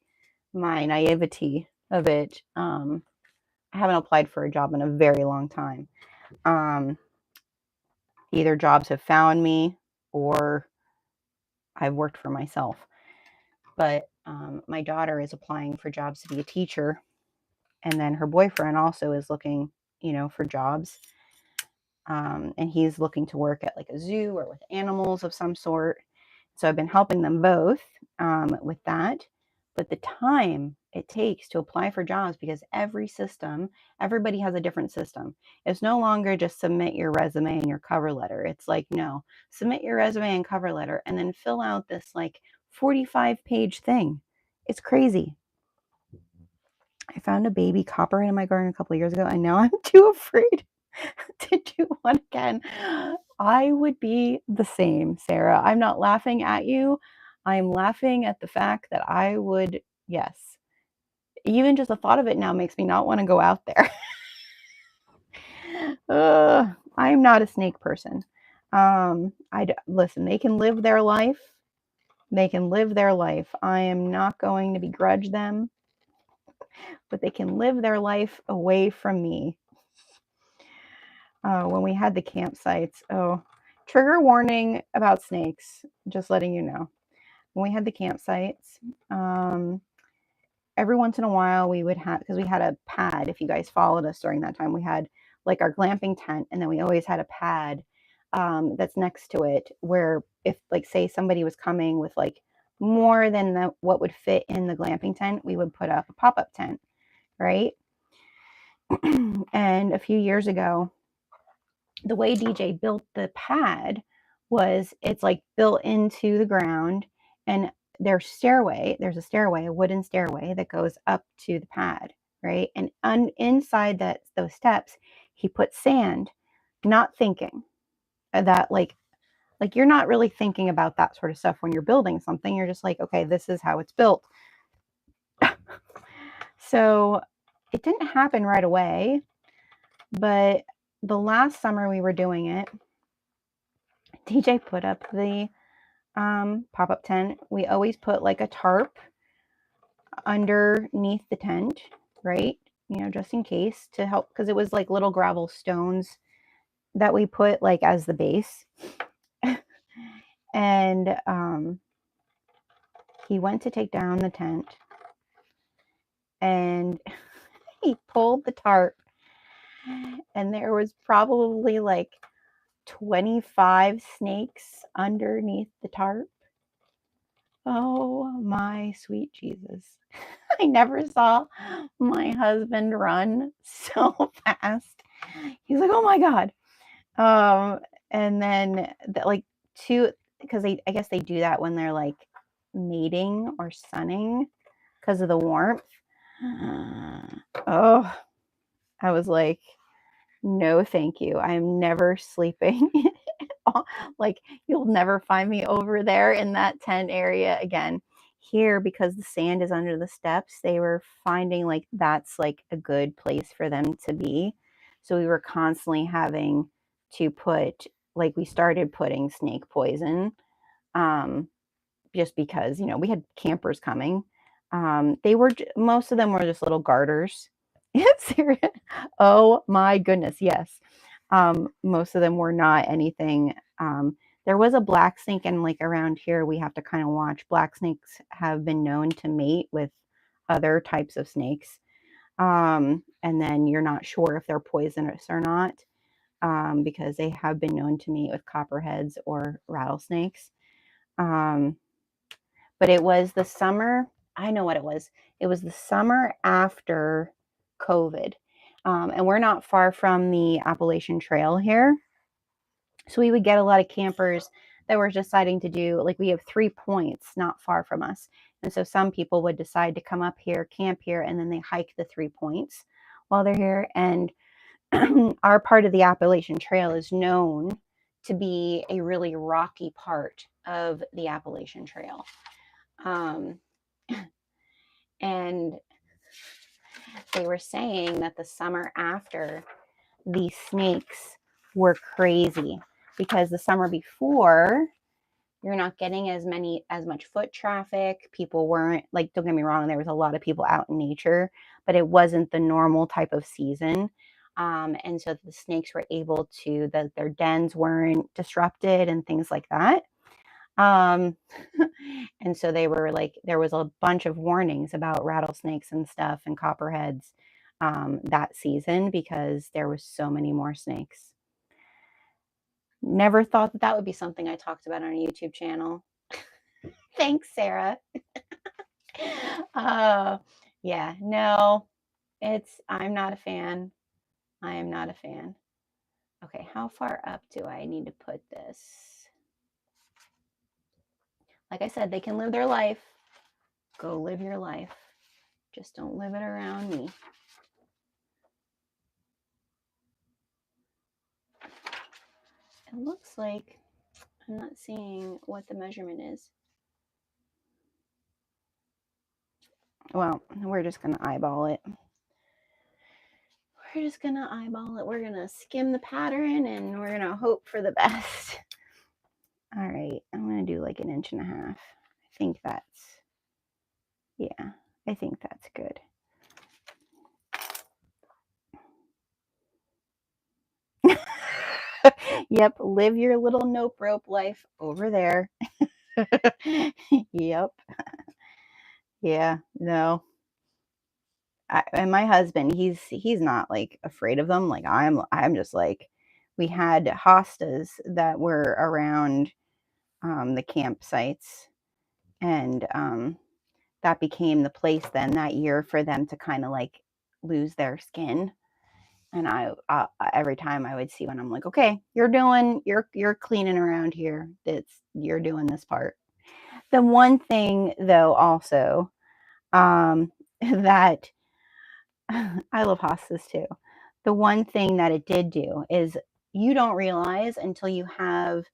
my naivety of it, I haven't applied for a job in a very long time. Either jobs have found me or I've worked for myself. But my daughter is applying for jobs to be a teacher. And then her boyfriend also is looking, for jobs. And he's looking to work at like a zoo or with animals of some sort. So I've been helping them both with that. But the time it takes to apply for jobs, because everybody has a different system. It's no longer just submit your resume and your cover letter. It's like, no, submit your resume and cover letter and then fill out this like 45-page thing. It's crazy. I found a baby copperhead in my garden a couple of years ago, and now I'm too afraid to do one again. I would be the same, Sarah. I'm not laughing at you. I'm laughing at the fact that I would, yes. Even just the thought of it now makes me not want to go out there. I'm not a snake person. Listen, they can live their life. They can live their life. I am not going to begrudge them, but they can live their life away from me. When we had the campsites, trigger warning about snakes, just letting you know. When we had the campsites, every once in a while we would have, because we had a pad, if you guys followed us during that time, we had like our glamping tent, and then we always had a pad that's next to it, where if like say somebody was coming with like more than what would fit in the glamping tent, we would put up a pop-up tent, right? And a few years ago, the way DJ built the pad was it's like built into the ground, and there's a stairway, a wooden stairway that goes up to the pad, right? And inside those steps, he put sand, not thinking that like you're not really thinking about that sort of stuff when you're building something. You're just like, okay, this is how it's built. So it didn't happen right away, but the last summer we were doing it, DJ put up the pop-up tent. We always put like a tarp underneath the tent, right? Just in case, to help, because it was like little gravel stones that we put like as the base. And he went to take down the tent, and he pulled the tarp, and there was probably like 25 snakes underneath the tarp. Oh my sweet Jesus. I never saw my husband run so fast. He's like, oh my God. And then like because I guess they do that when they're like mating or sunning because of the warmth. Oh, I was like, no, thank you. I'm never sleeping. Like, you'll never find me over there in that tent area again. Here, because the sand is under the steps, they were finding like that's like a good place for them to be. So we were constantly having to we started putting snake poison, just because, we had campers coming. Most of them were just little garters. Serious. Oh my goodness, yes. Most of them were not anything. There was a black snake, and like around here, we have to kind of watch. Black snakes have been known to mate with other types of snakes. And then you're not sure if they're poisonous or not, because they have been known to mate with copperheads or rattlesnakes. But it was the summer. I know what it was. It was the summer after COVID. And we're not far from the Appalachian Trail here. So we would get a lot of campers that were deciding to do, like, we have 3 points not far from us. And so some people would decide to come up here, camp here, and then they hike the 3 points while they're here. And our part of the Appalachian Trail is known to be a really rocky part of the Appalachian Trail. And they were saying that the summer after, the snakes were crazy, because the summer before, you're not getting as much foot traffic. People weren't, like, don't get me wrong, there was a lot of people out in nature, but it wasn't the normal type of season. And so the snakes were able to, their dens weren't disrupted and things like that. And so they were like, there was a bunch of warnings about rattlesnakes and stuff and copperheads. that season because there was so many more snakes. Never thought that that would be something I talked about on a YouTube channel. Thanks, Sarah. Yeah, no, I'm not a fan. I am not a fan. Okay, how far up do I need to put this? Like I said, they can live their life. Go live your life. Just don't live it around me. It looks like I'm not seeing what the measurement is. Well, we're just going to eyeball it. We're just going to eyeball it. We're going to skim the pattern and we're going to hope for the best. All right, I'm going to do like 1.5 inches. I think that's, yeah, I think that's good. Yep, live your little nope rope life over there. Yep. Yeah, no. And my husband, he's not like afraid of them. Like I'm just like, we had hostas that were around the campsites, and that became the place then that year for them to kind of like lose their skin. And I every time I would see one, I'm like, okay, you're cleaning around here. You're doing this part. The one thing though also that I love hostas too. The one thing that it did do is you don't realize until you have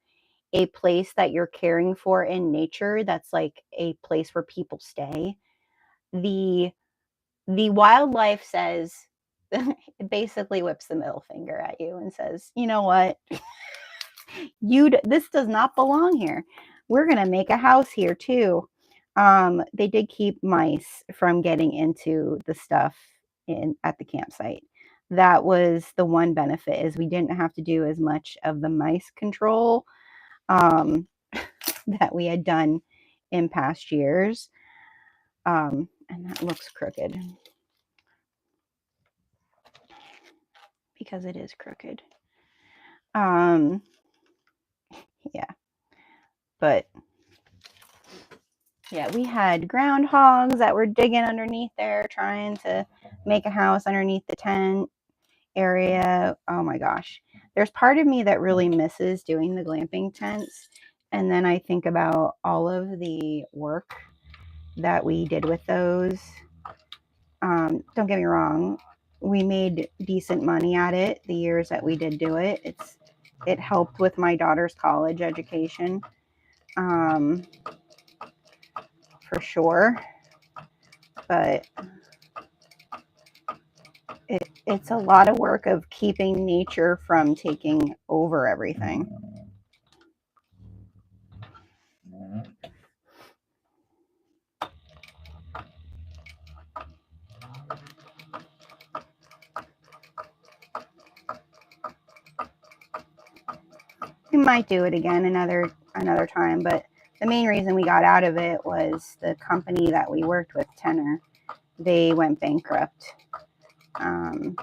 a place that you're caring for in nature that's like a place where people stay. The wildlife says, it basically whips the middle finger at you and says, you know what? This does not belong here. We're going to make a house here too. They did keep mice from getting into the stuff at the campsite. That was the one benefit, is we didn't have to do as much of the mice control that we had done in past years. And that looks crooked because it is crooked. Yeah, but yeah, we had groundhogs that were digging underneath there, trying to make a house underneath the tent area. Oh my gosh. There's part of me that really misses doing the glamping tents. And then I think about all of the work that we did with those. Don't get me wrong. We made decent money at it the years that we did do it. It helped with my daughter's college education. For sure. But it's a lot of work of keeping nature from taking over everything. We might do it again another time, but the main reason we got out of it was the company that we worked with, Tenor. They went bankrupt. And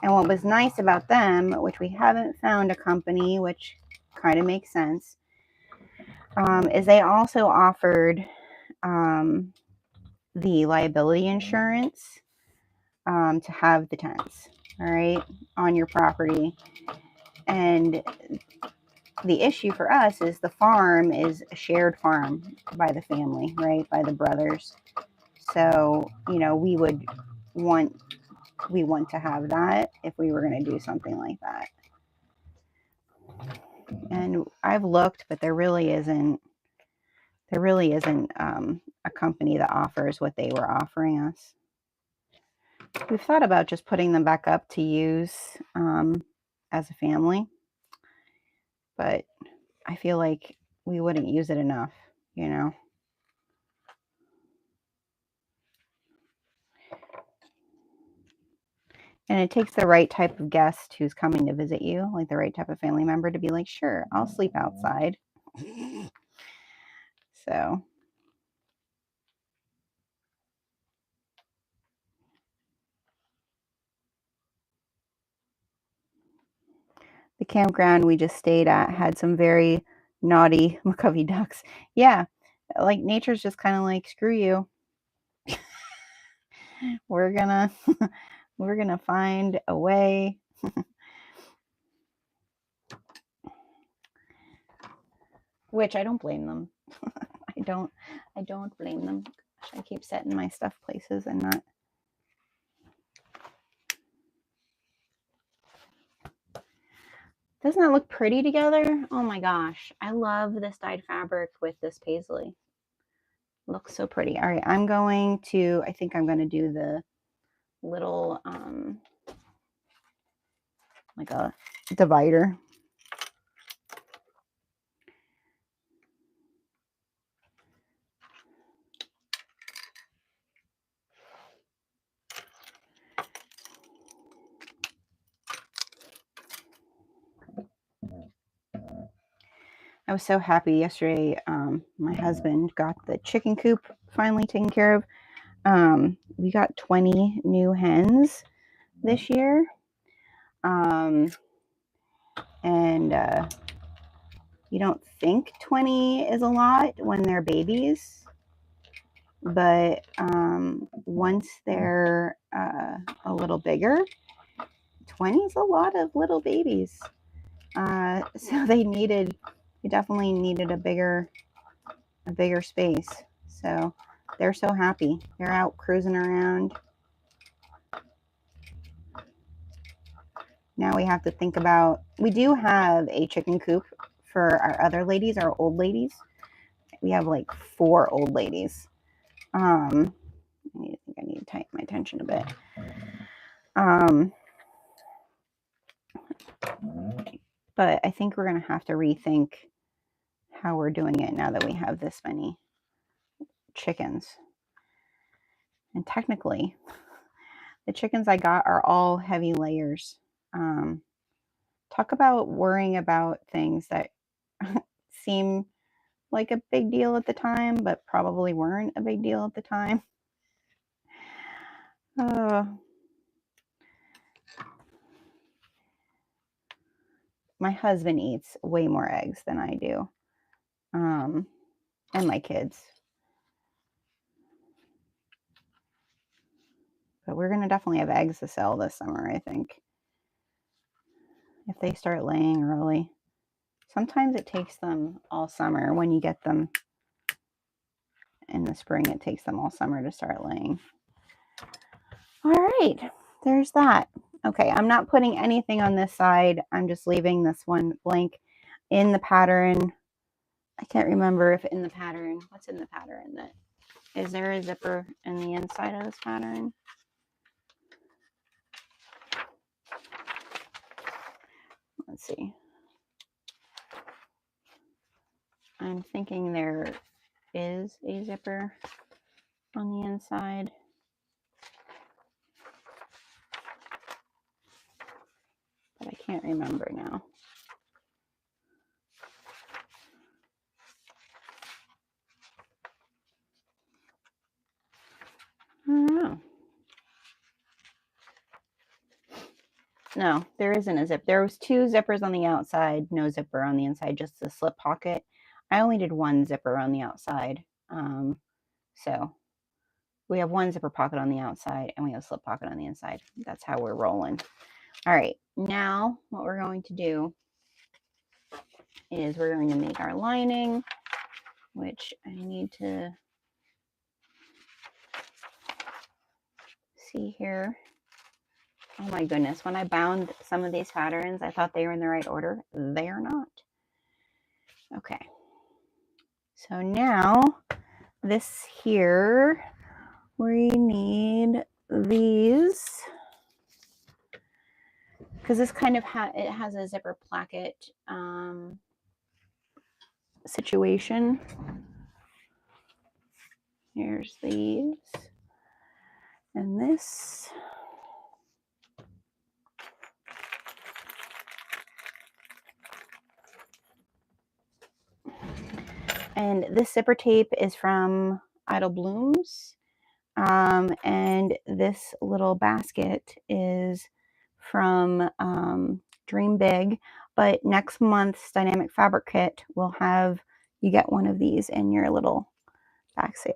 what was nice about them, which we haven't found a company, which kind of makes sense, is they also offered the liability insurance to have the tents, all right, on your property. And the issue for us is the farm is a shared farm by the family, right, by the brothers. So, you know, we want to have that if we were going to do something like that. And I've looked, but there really isn't a company that offers what they were offering us. We've thought about just putting them back up to use as a family, but I feel like we wouldn't use it enough, you know. And it takes the right type of guest who's coming to visit you, like the right type of family member, to be like, sure, I'll sleep outside. So campground we just stayed at had some very naughty McCovey ducks. Yeah, like nature's just kind of like, screw you. We're gonna we're gonna find a way. Which I don't blame them. I don't blame them. Gosh, I keep setting my stuff places and not. Doesn't that look pretty together? Oh my gosh. I love this dyed fabric with this paisley. Looks so pretty. All right, I think I'm going to do the little, like a divider. I was so happy yesterday. My husband got the chicken coop finally taken care of. We got 20 new hens this year. And you don't think 20 is a lot when they're babies, but once they're a little bigger, 20 is a lot of little babies. So they definitely needed a bigger space. So they're so happy. They're out cruising around. Now we have to think about, we do have a chicken coop for our other ladies, our old ladies. We have like 4 old ladies. I need to tighten my tension a bit. But I think we're going to have to rethink how we're doing it now that we have this many chickens. And technically, the chickens I got are all heavy layers. Talk about worrying about things that seem like a big deal at the time, but probably weren't a big deal at the time. My husband eats way more eggs than I do, and my kids. But we're going to definitely have eggs to sell this summer, I think, if they start laying early. Sometimes it takes them all summer. When you get them in the spring, it takes them all summer to start laying. All right, there's that. Okay, I'm not putting anything on this side. I'm just leaving this one blank. In the pattern, I can't remember if in the pattern, what's in the pattern? Is there a zipper in the inside of this pattern? Let's see. I'm thinking there is a zipper on the inside. But I can't remember now. I don't know. No, there isn't a zip. There was 2 zippers on the outside, no zipper on the inside, just a slip pocket. I only did 1 zipper on the outside. So we have 1 zipper pocket on the outside and we have a slip pocket on the inside. That's how we're rolling. All right, now what we're going to do is we're going to make our lining, which I need to see here. Oh my goodness, when I bound some of these patterns, I thought they were in the right order. They are not. Okay. So now this here, we need these, because this kind of it has a zipper placket situation. Here's these and this. And this zipper tape is from Idle Blooms. And this little basket is from Dream Big. but next month's Dynamic Fabric Kit will have, you get one of these in your little backseat.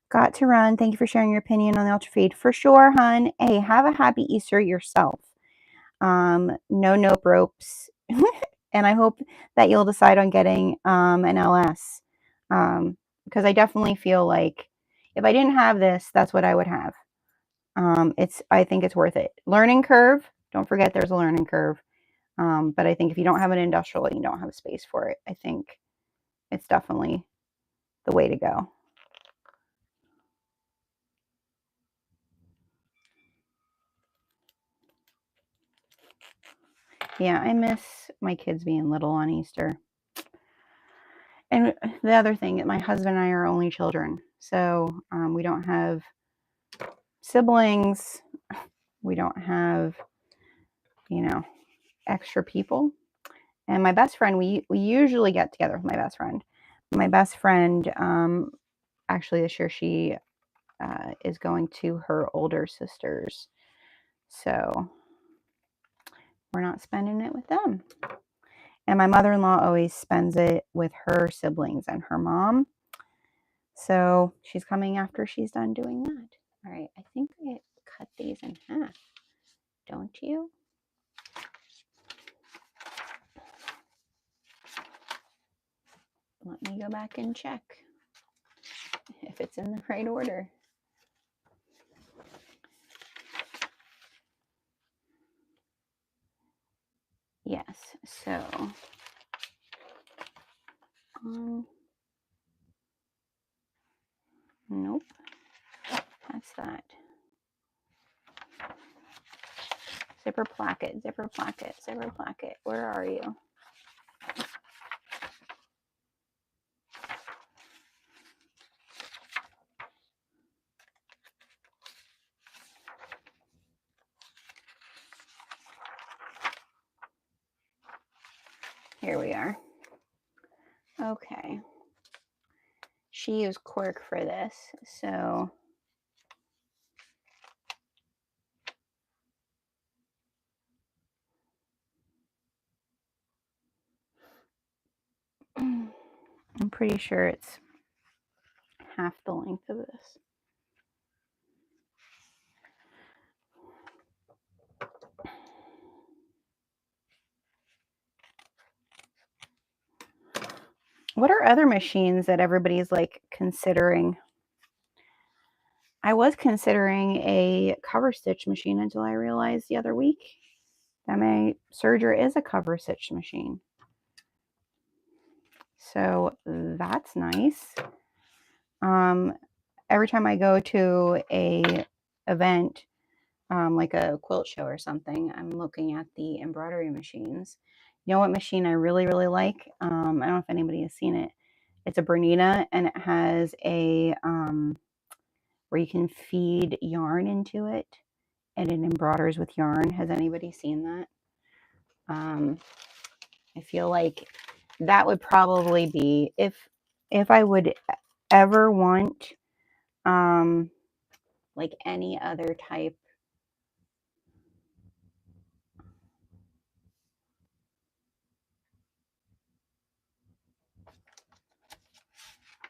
Got to run. Thank you for sharing your opinion on the Ultra Feed. For sure, hun. Hey, have a happy Easter yourself. No nope ropes. And I hope that you'll decide on getting an LS. Because I definitely feel like if I didn't have this, that's what I would have. I think it's worth it. Learning curve. Don't forget there's a learning curve. But I think if you don't have an industrial and you don't have a space for it, I think it's definitely the way to go. Yeah, I miss my kids being little on Easter. And the other thing, my husband and I are only children. So we don't have siblings. We don't have, extra people. And my best friend, we usually get together with my best friend. My best friend, actually this year, she is going to her older sisters. So we're not spending it with them. And my mother-in-law always spends it with her siblings and her mom. So she's coming after she's done doing that. All right, I think I cut these in half. Don't you? Let me go back and check if it's in the right order. Yes, so nope, that's that. Zipper placket, zipper placket, zipper placket. Where are you? Here we are. Okay. She used cork for this, so I'm pretty sure it's half the length of this. What are other machines that everybody's like considering? I was considering a cover stitch machine until I realized the other week that my Serger is a cover stitch machine. So that's nice. Every time I go to a event, like a quilt show or something, I'm looking at the embroidery machines. You know what machine I really, really like? I don't know if anybody has seen it. It's a Bernina, and it has a where you can feed yarn into it, and it embroiders with yarn. Has anybody seen that? I feel like that would probably be, if I would ever want like any other type.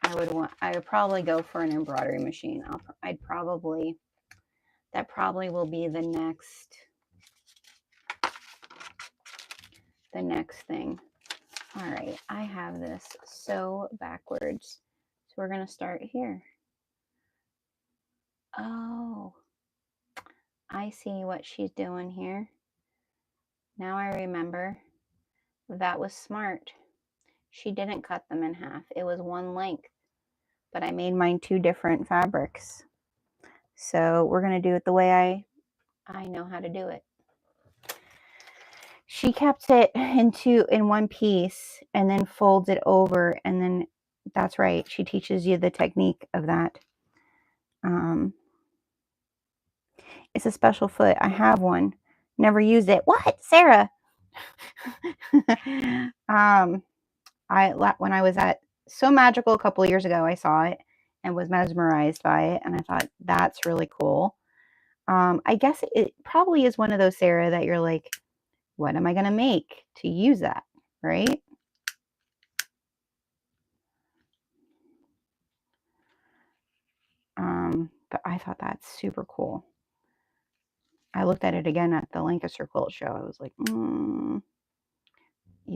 I would probably go for an embroidery machine. That probably will be the next thing. All right, I have this so backwards. So we're going to start here. Oh, I see what she's doing here. Now I remember. That was smart. She didn't cut them in half. It was one length, but I made mine 2 different fabrics. So we're going to do it the way I know how to do it. She kept it in one piece and then folds it over, and then that's right. She teaches you the technique of that. It's a special foot. I have one. Never used it. What, Sarah? When I was at So Magical a couple of years ago, I saw it and was mesmerized by it, and I thought that's really cool. I guess it probably is one of those, Sarah, that you're like, what am I going to make to use that, right? But I thought that's super cool. I looked at it again at the Lancaster Quilt Show. I was like, you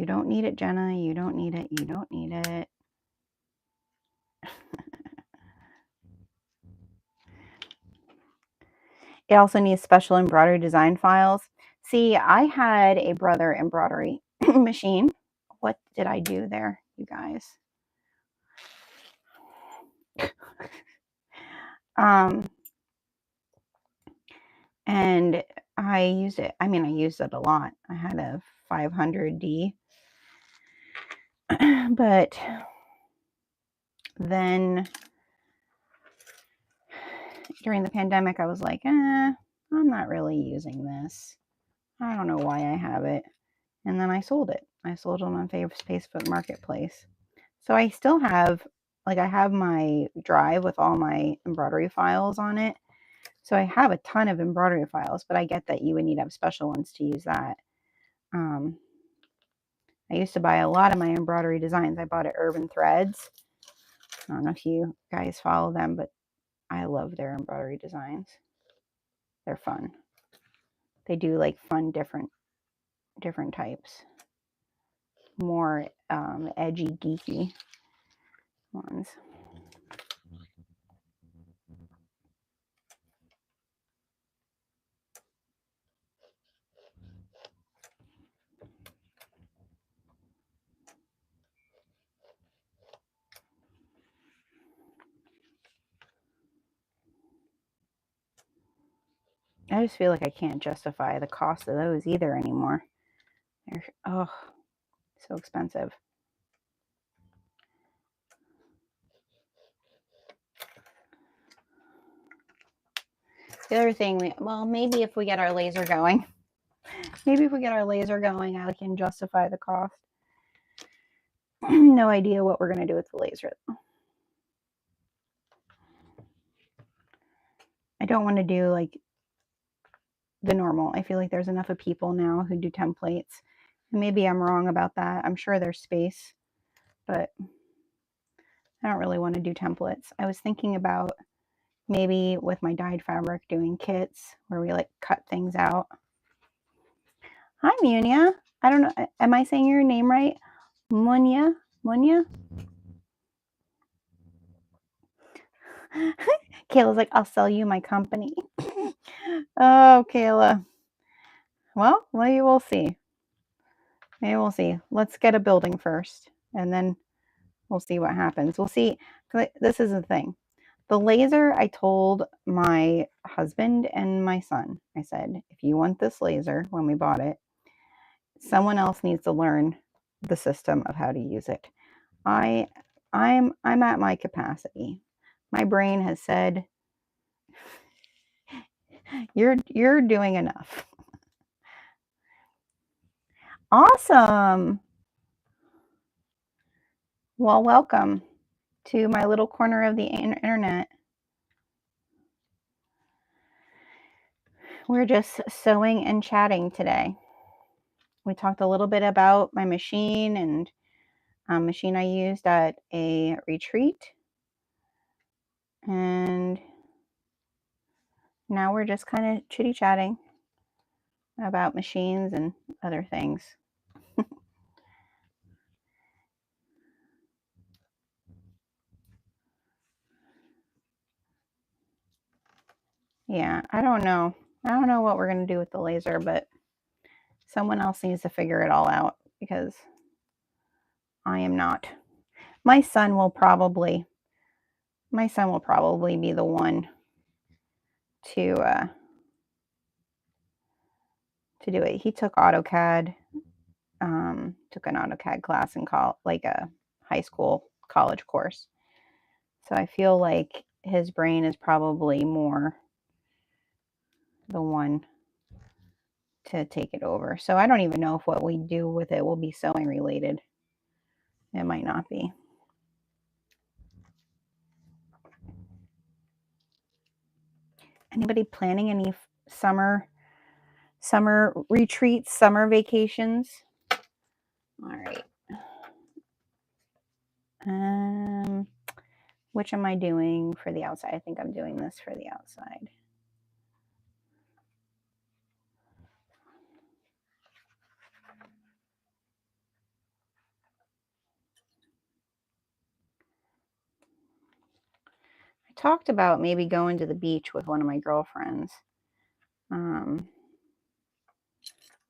don't need it, Jenna. You don't need it. You don't need it. It also needs special embroidery design files. See, I had a brother embroidery machine. What did I do there, you guys? And I used it. I mean, I used it a lot. I had a 500D. But then during the pandemic, I was like, I'm not really using this. I don't know why I have it. And then I sold it. I sold it on Facebook Marketplace. So I still have, like, I have my drive with all my embroidery files on it. So I have a ton of embroidery files, but I get that you would need to have special ones to use that. I used to buy a lot of my embroidery designs. I bought at Urban Threads. I don't know if you guys follow them, but I love their embroidery designs. They're fun. They do like fun, different types. More edgy, geeky ones. I just feel like I can't justify the cost of those either anymore. They're, so expensive. The other thing, well, maybe if we get our laser going, I can justify the cost. No idea what we're going to do with the laser, though. I don't want to do like the normal. I feel like there's enough of people now who do templates. Maybe I'm wrong about that. I'm sure there's space, but I don't really want to do templates. I was thinking about maybe with my dyed fabric doing kits where we like cut things out. Hi, Munya. I don't know. Am I saying your name right? Munya? Kayla's like, I'll sell you my company. Oh, Kayla. Well, maybe we'll see. Let's get a building first, and then we'll see what happens. We'll see. This is the thing. The laser, I told my husband and my son, I said, if you want this laser when we bought it, someone else needs to learn the system of how to use it. I'm at my capacity. My brain has said, you're doing enough. Awesome. Well, welcome to my little corner of the internet. We're just sewing and chatting today. We talked a little bit about my machine and machine I used at a retreat. And now we're just kind of chitty-chatting about machines and other things. Yeah, I don't know. I don't know what we're going to do with the laser, but someone else needs to figure it all out because I am not. My son will probably be the one to do it. He took AutoCAD, took an AutoCAD class in like a high school college course. So I feel like his brain is probably more the one to take it over. So I don't even know if what we do with it will be sewing related. It might not be. Anybody planning any summer summer retreats, summer vacations. All right. Which am I doing for the outside? I think I'm doing this for the outside. I talked about maybe going to the beach with one of my girlfriends.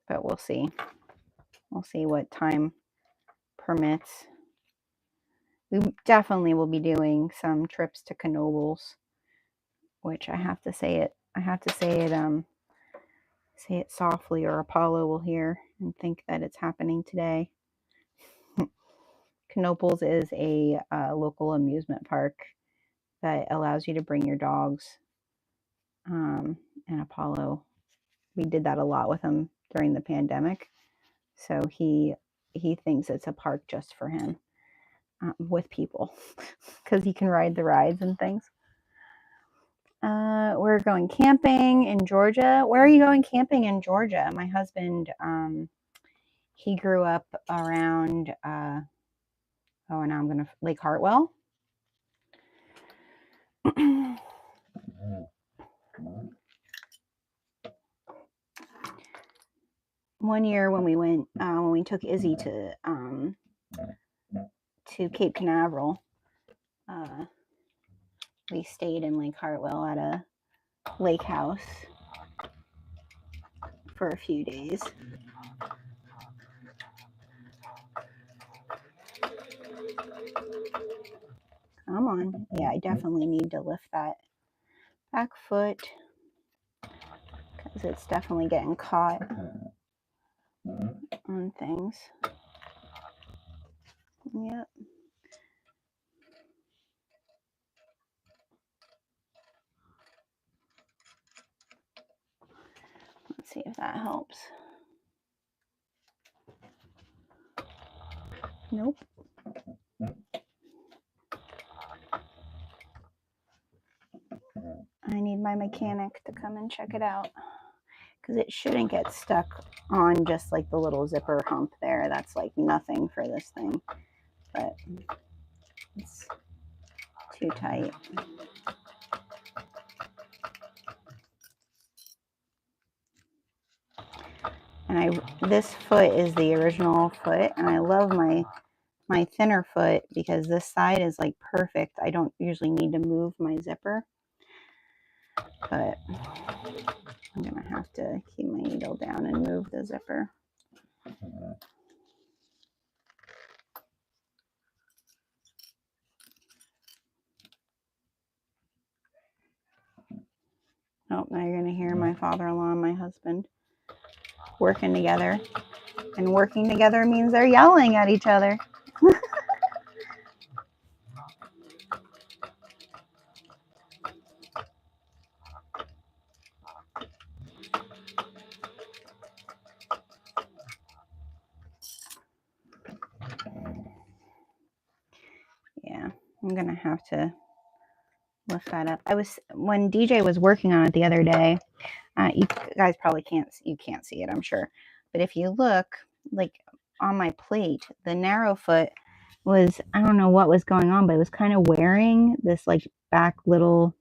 But we'll see. We'll see what time permits. We definitely will be doing some trips to Knoebels, which I have to say it softly or Apollo will hear and think that it's happening today. Knoebels is a local amusement park that allows you to bring your dogs. And Apollo, we did that a lot with him during the pandemic. So he thinks it's a park just for him with people because he can ride the rides and things. We're going camping in Georgia. Where are you going camping in Georgia? My husband, he grew up around, and now I'm going to, Lake Hartwell. One year when we went, when we took Izzy to Cape Canaveral, we stayed in Lake Hartwell at a lake house for a few days. Come on. Yeah, I definitely need to lift that back foot because it's definitely getting caught on things. Yep. Let's see if that helps. Nope. I need my mechanic to come and check it out because it shouldn't get stuck on just like the little zipper hump there. That's like nothing for this thing, but it's too tight. And this foot is the original foot, and I love my thinner foot because this side is like perfect. I don't usually need to move my zipper, but I'm gonna have to keep my needle down and move the zipper. Oh, now you're gonna hear my father-in-law and my husband working together. And working together means they're yelling at each other. Yeah, I'm gonna have to lift that up. When DJ was working on it the other day, you guys probably can't see it, I'm sure. But if you look, like on my plate, the narrow foot was, I don't know what was going on, but it was kind of wearing this like back little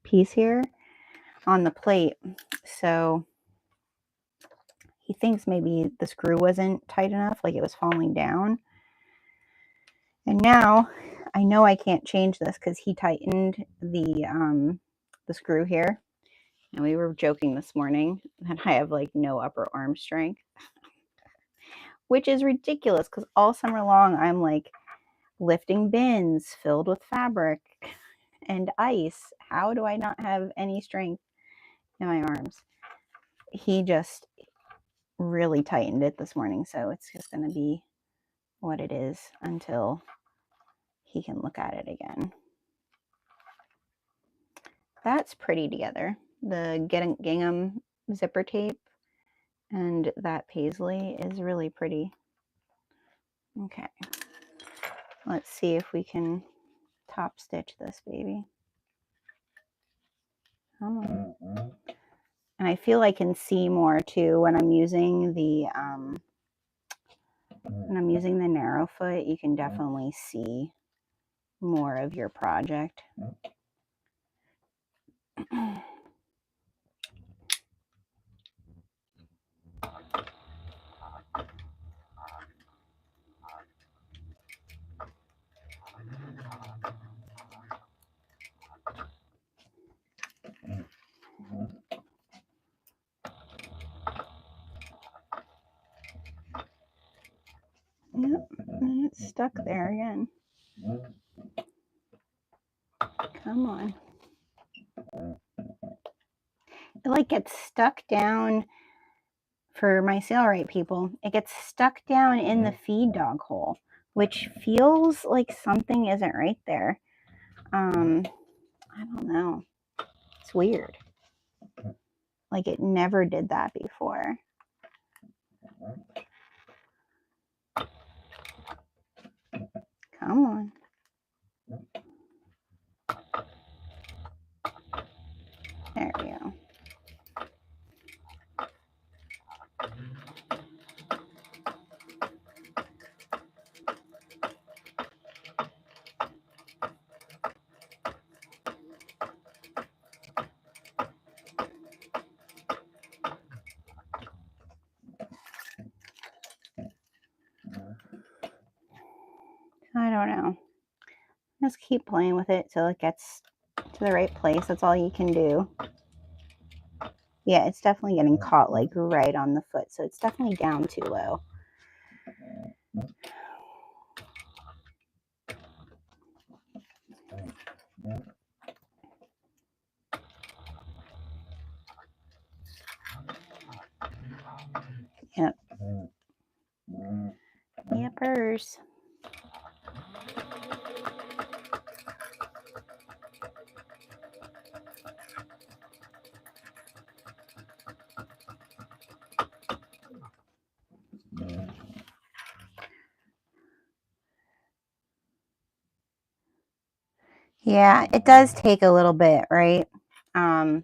piece here on the plate. So he thinks maybe the screw wasn't tight enough, like it was falling down. And now I know I can't change this because he tightened the screw here. And we were joking this morning that I have like no upper arm strength, which is ridiculous because all summer long I'm like lifting bins filled with fabric and ice. How do I not have any strength in my arms? He just really tightened it this morning, so it's just going to be what it is until he can look at it again. That's pretty together. The gingham zipper tape and that paisley is really pretty. Okay, let's see if we can top stitch this baby. Come on. And I feel I can see more too when I'm using the narrow foot. You can definitely see more of your project. Yep, and it's stuck there again. Come on. It like gets stuck down for my Sailrite people. It gets stuck down in the feed dog hole, which feels like something isn't right there. I don't know. It's weird. Like it never did that before. Come on. There we go. I don't know. Just keep playing with it till it gets to the right place. That's all you can do. Yeah, it's definitely getting caught like right on the foot. So it's definitely down too low. Yep. Yippers. Yeah, it does take a little bit, right? Like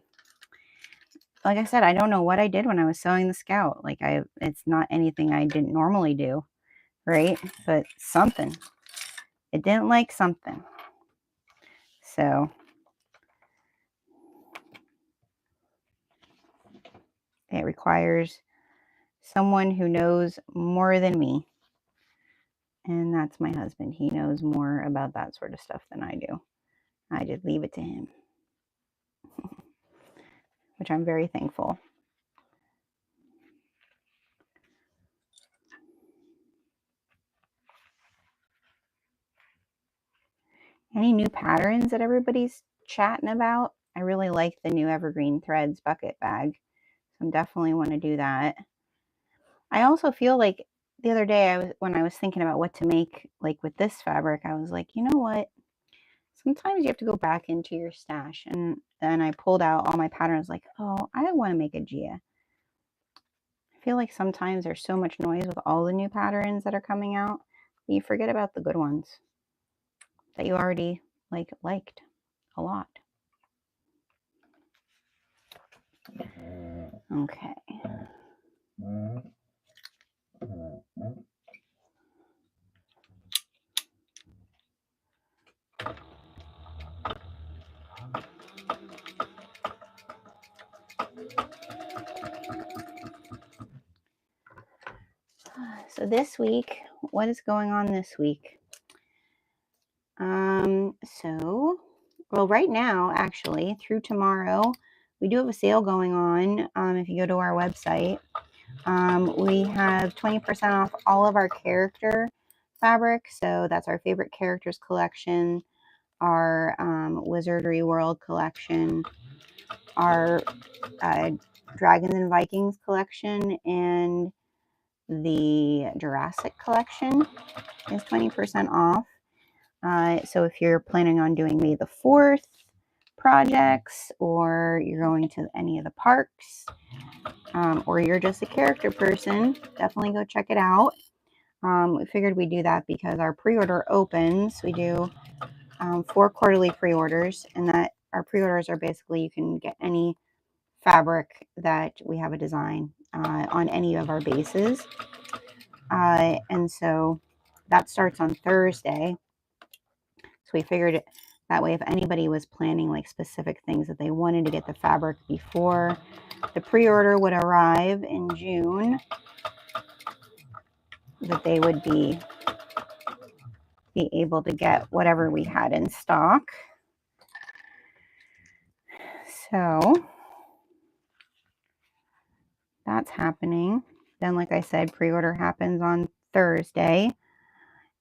I said, I don't know what I did when I was sewing the Scout. Like it's not anything I didn't normally do, right? But something. It didn't like something. So it requires someone who knows more than me. And that's my husband. He knows more about that sort of stuff than I do. I just leave it to him, which I'm very thankful. Any new patterns that everybody's chatting about? I really like the new Evergreen Threads bucket bag. So I definitely want to do that. I also feel like the other day when I was thinking about what to make like with this fabric, I was like, you know what? Sometimes you have to go back into your stash. And then I pulled out all my patterns like, oh, I want to make a Gia. I feel like sometimes there's so much noise with all the new patterns that are coming out that you forget about the good ones that you already liked a lot. Okay. So this week, what is going on this week? Well, right now, actually, through tomorrow, we do have a sale going on. If you go to our website, we have 20% off all of our character fabric. So that's our favorite characters collection, our Wizardry World collection, our Dragons and Vikings collection, and the Jurassic collection is 20% off. So if you're planning on doing May the 4th projects, or you're going to any of the parks, or you're just a character person, definitely go check it out. We figured we'd do that because our pre-order opens. We do 4 quarterly pre-orders, and that our pre-orders are basically you can get any fabric that we have a design on any of our bases. And so that starts on Thursday. So we figured that way if anybody was planning like specific things that they wanted to get the fabric before the pre-order would arrive in June, that they would be able to get whatever we had in stock. So that's happening. Then, like I said, pre-order happens on Thursday.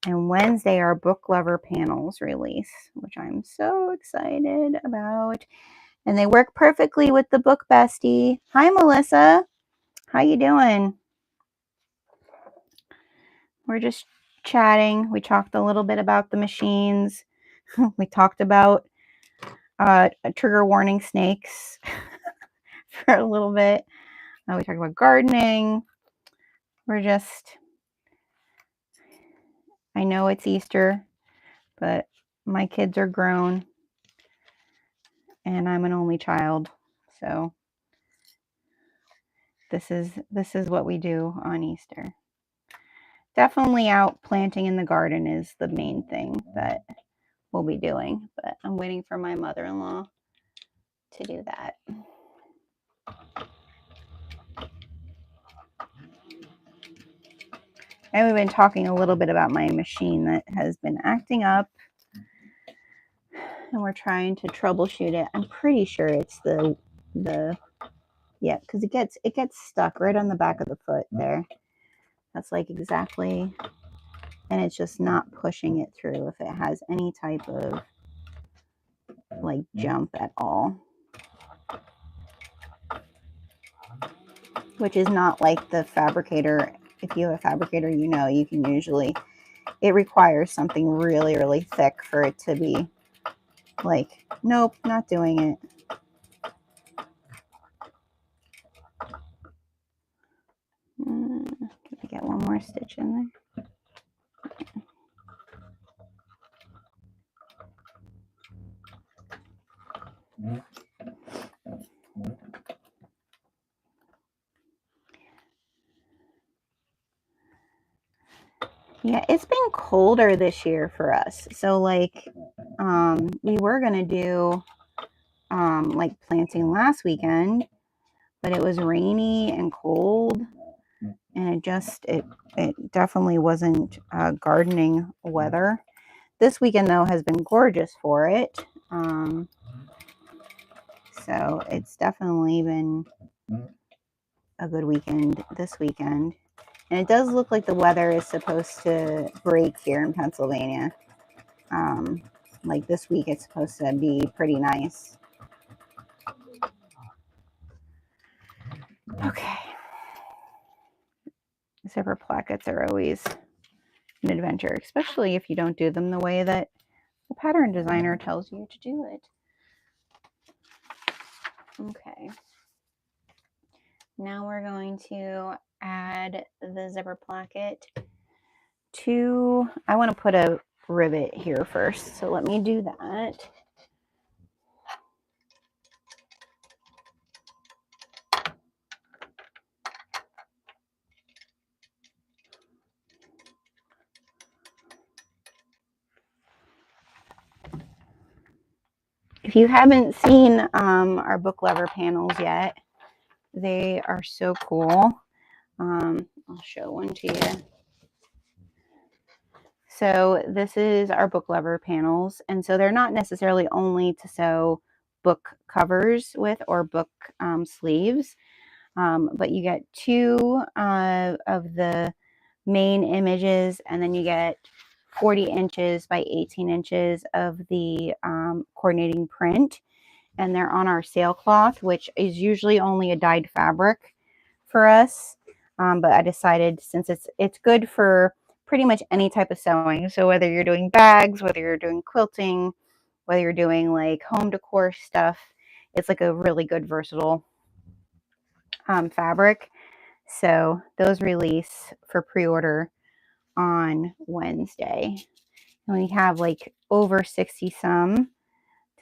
And Wednesday, our book lover panels release, which I'm so excited about. And they work perfectly with the book bestie. Hi, Melissa. How you doing? We're just chatting. We talked a little bit about the machines. We talked about trigger warning snakes for a little bit. We talked about gardening. I know it's Easter, but my kids are grown and I'm an only child. So this is what we do on Easter. Definitely out planting in the garden is the main thing that we'll be doing, but I'm waiting for my mother-in-law to do that. And we've been talking a little bit about my machine that has been acting up, and we're trying to troubleshoot it. I'm pretty sure it's yeah, because it gets stuck right on the back of the foot there. That's like exactly, and it's just not pushing it through if it has any type of like jump at all, which is not like the Fabricator. If you have a Fabricator, you know you can usually, it requires something really, really thick for it to be like, nope, not doing it. Can I get one more stitch in there? Yeah, it's been colder this year for us. So like we were gonna do like planting last weekend, but it was rainy and cold, and it definitely wasn't gardening weather. This weekend though has been gorgeous for it. So it's definitely been a good weekend this weekend. And it does look like the weather is supposed to break here in Pennsylvania. Like this week, it's supposed to be pretty nice. Okay. Zipper plackets are always an adventure, especially if you don't do them the way that the pattern designer tells you to do it. Okay. Now we're going to add the zipper placket to, I want to put a rivet here first, so let me do that. If you haven't seen our book lover panels yet, they are so cool. I'll show one to you. So this is our book lover panels, and so they're not necessarily only to sew book covers with or book sleeves, but you get two of the main images, and then you get 40 inches by 18 inches of the coordinating print, and they're on our sailcloth, which is usually only a dyed fabric for us, but I decided since it's good for pretty much any type of sewing, so whether you're doing bags, whether you're doing quilting, whether you're doing like home decor stuff, it's like a really good versatile fabric. So those release for pre-order on Wednesday. And we have like over 60 some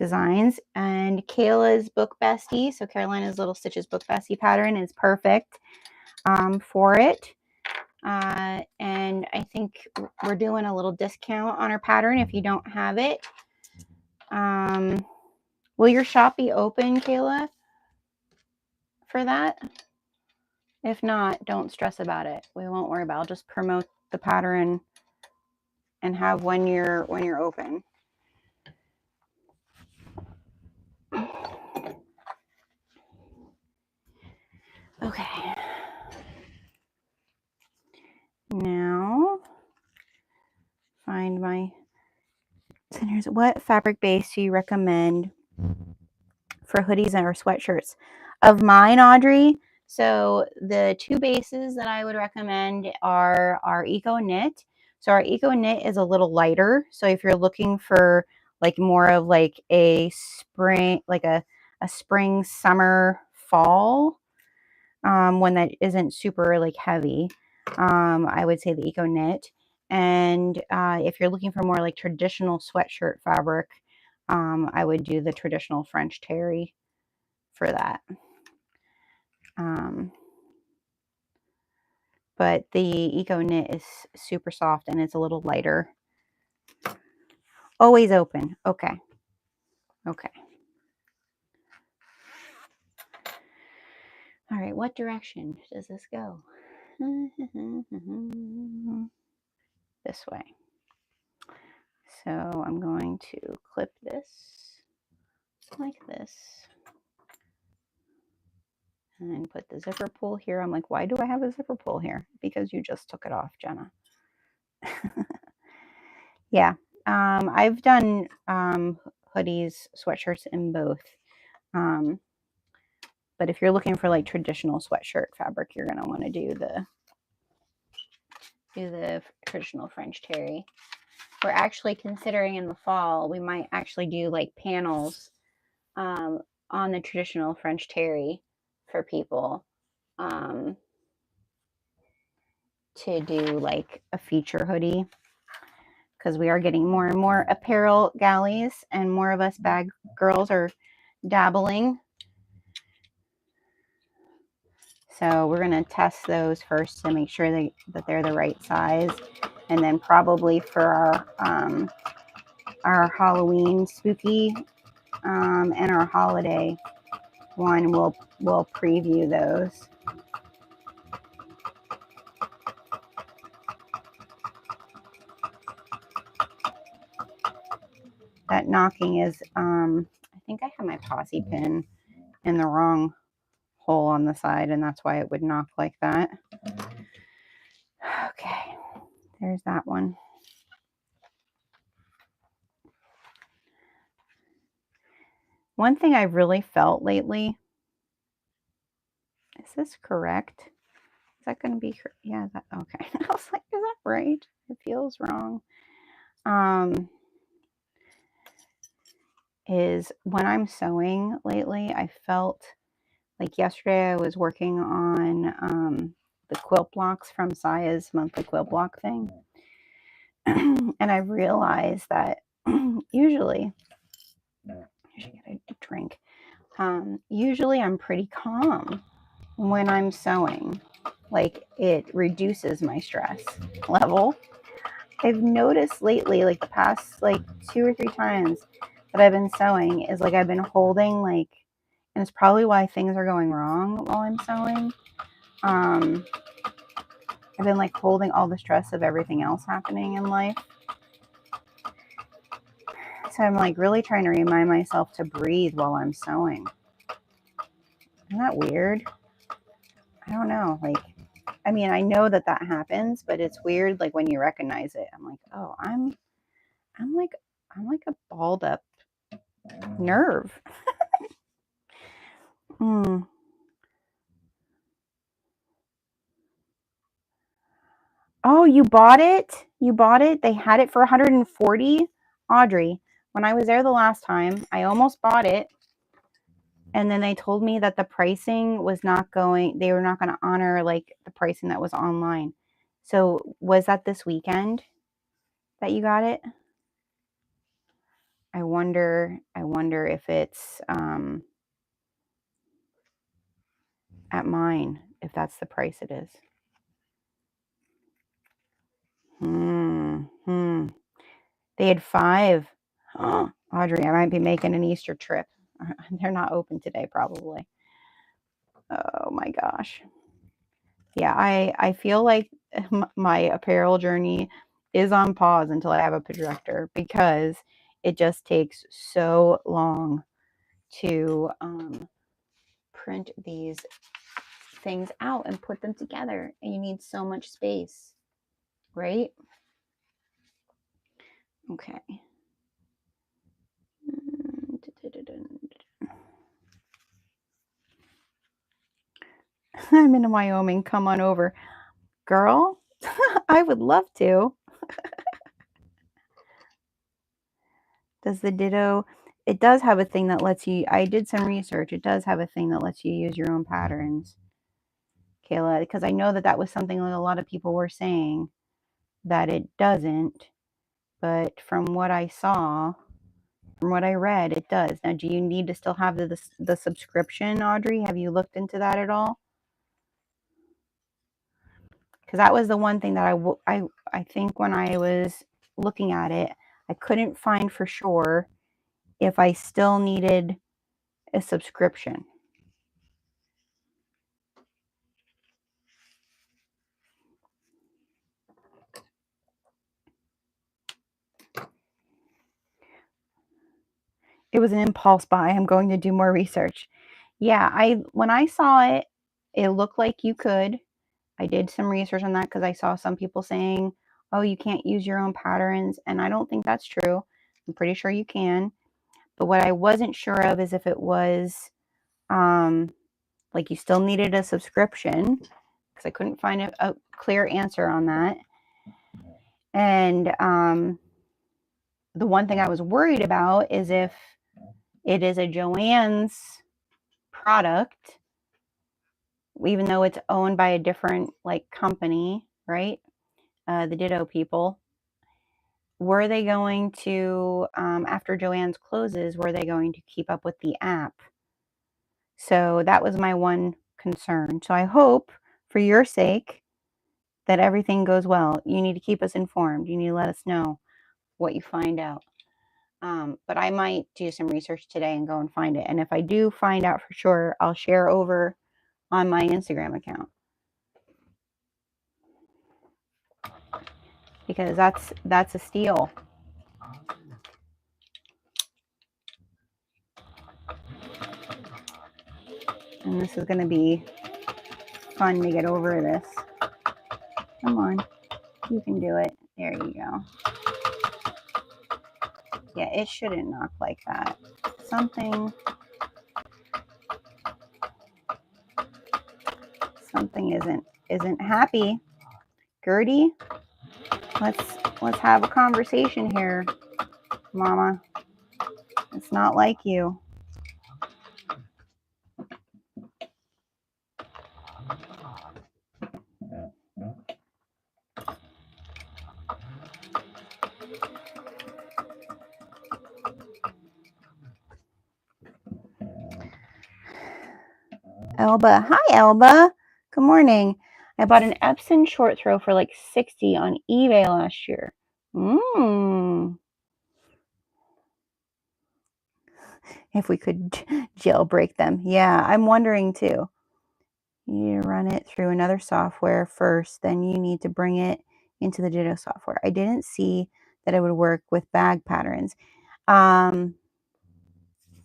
designs. And Kayla's Book Bestie, so Carolina's Little Stitches Book Bestie pattern is perfect for it. And I think we're doing a little discount on our pattern if you don't have it. Will your shop be open, Kayla, for that? If not, don't stress about it. We won't worry about it. I'll just promote the pattern and have when you're open. Okay. Now find my centers. What fabric base do you recommend for hoodies or sweatshirts? Of mine, Audrey. So the two bases that I would recommend are our Eco Knit. So our Eco Knit is a little lighter. So if you're looking for like more of like a spring, like a spring, summer, fall, one that isn't super like heavy, I would say the Eco Knit. And if you're looking for more like traditional sweatshirt fabric, I would do the traditional French terry for that. But the Eco Knit is super soft and it's a little lighter. Always open. Okay. Okay. All right. What direction does this go? This way. So I'm going to clip this like this and put the zipper pull here. I'm like, why do I have a zipper pull here? Because you just took it off, Jenna. Yeah. I've done hoodies, sweatshirts in both. But if you're looking for like traditional sweatshirt fabric, you're going to want to do the traditional French terry. We're actually considering in the fall, we might actually do like panels on the traditional French terry for people to do like a feature hoodie, because we are getting more and more apparel galleys and more of us bag girls are dabbling. So we're going to test those first to make sure that they're the right size. And then probably for our Halloween spooky and our holiday one, we'll preview those. That knocking is, I think I have my posse pin in the wrong hole on the side, and that's why it would knock like that. Okay, there's that one. One thing I've really felt lately, is this correct? Is that going to be, yeah, that, okay. I was like, is that right? It feels wrong. Is when I'm sewing lately, I felt like yesterday I was working on the quilt blocks from Saya's monthly quilt block thing. And I realized that usually, I should get a drink. Usually I'm pretty calm when I'm sewing. Like it reduces my stress level. I've noticed lately, like the past like 2 or 3 times that I've been sewing, is like I've been holding like, and it's probably why things are going wrong while I'm sewing. I've been like holding all the stress of everything else happening in life. So I'm like really trying to remind myself to breathe while I'm sewing. Isn't that weird? I don't know. Like, I mean, I know that happens, but it's weird. Like when you recognize it, I'm like, oh, I'm like a balled up nerve. Oh, you bought it? You bought it? They had it for 140? Audrey, when I was there the last time, I almost bought it. And then they told me that the pricing was not going, they were not going to honor like the pricing that was online. So was that this weekend that you got it? I wonder if it's at mine, if that's the price it is. They had 5. Audrey, I might be making an Easter trip. They're not open today, probably. Oh my gosh. Yeah, I feel like my apparel journey is on pause until I have a projector, because it just takes so long to print these things out and put them together, and you need so much space, right? Okay. I'm in Wyoming. Come on over. Girl, I would love to. Does the Ditto, it does have a thing that lets you, I did some research. It does have a thing that lets you use your own patterns, Kayla, because I know that that was something that a lot of people were saying that it doesn't. But from what I saw, from what I read, it does. Now, do you need to still have the subscription, Audrey? Have you looked into that at all? Because that was the one thing that I think when I was looking at it, I couldn't find for sure if I still needed a subscription. It was an impulse buy. I'm going to do more research. Yeah, when I saw it, it looked like you could. I did some research on that because I saw some people saying, oh, you can't use your own patterns. And I don't think that's true. I'm pretty sure you can. But what I wasn't sure of is if it was like you still needed a subscription, because I couldn't find a clear answer on that. And the one thing I was worried about is if it is a Joann's product, even though it's owned by a different like company, right? The Ditto people, were they going to, after Joann's closes, were they going to keep up with the app? So that was my one concern. So I hope, for your sake, that everything goes well. You need to keep us informed. You need to let us know what you find out. But I might do some research today and go and find it. And if I do find out for sure, I'll share over on my Instagram account, because that's a steal. And this is going to be fun to get over this. Come on, you can do it. There you go. Yeah, it shouldn't knock like that. Something isn't happy. Gertie, let's have a conversation here, Mama. It's not like you. Elba. Hi, Elba. Good morning. I bought an Epson short throw for like $60 on eBay last year. If we could jailbreak them. Yeah, I'm wondering too. You need to run it through another software first, then you need to bring it into the Ditto software. I didn't see that it would work with bag patterns.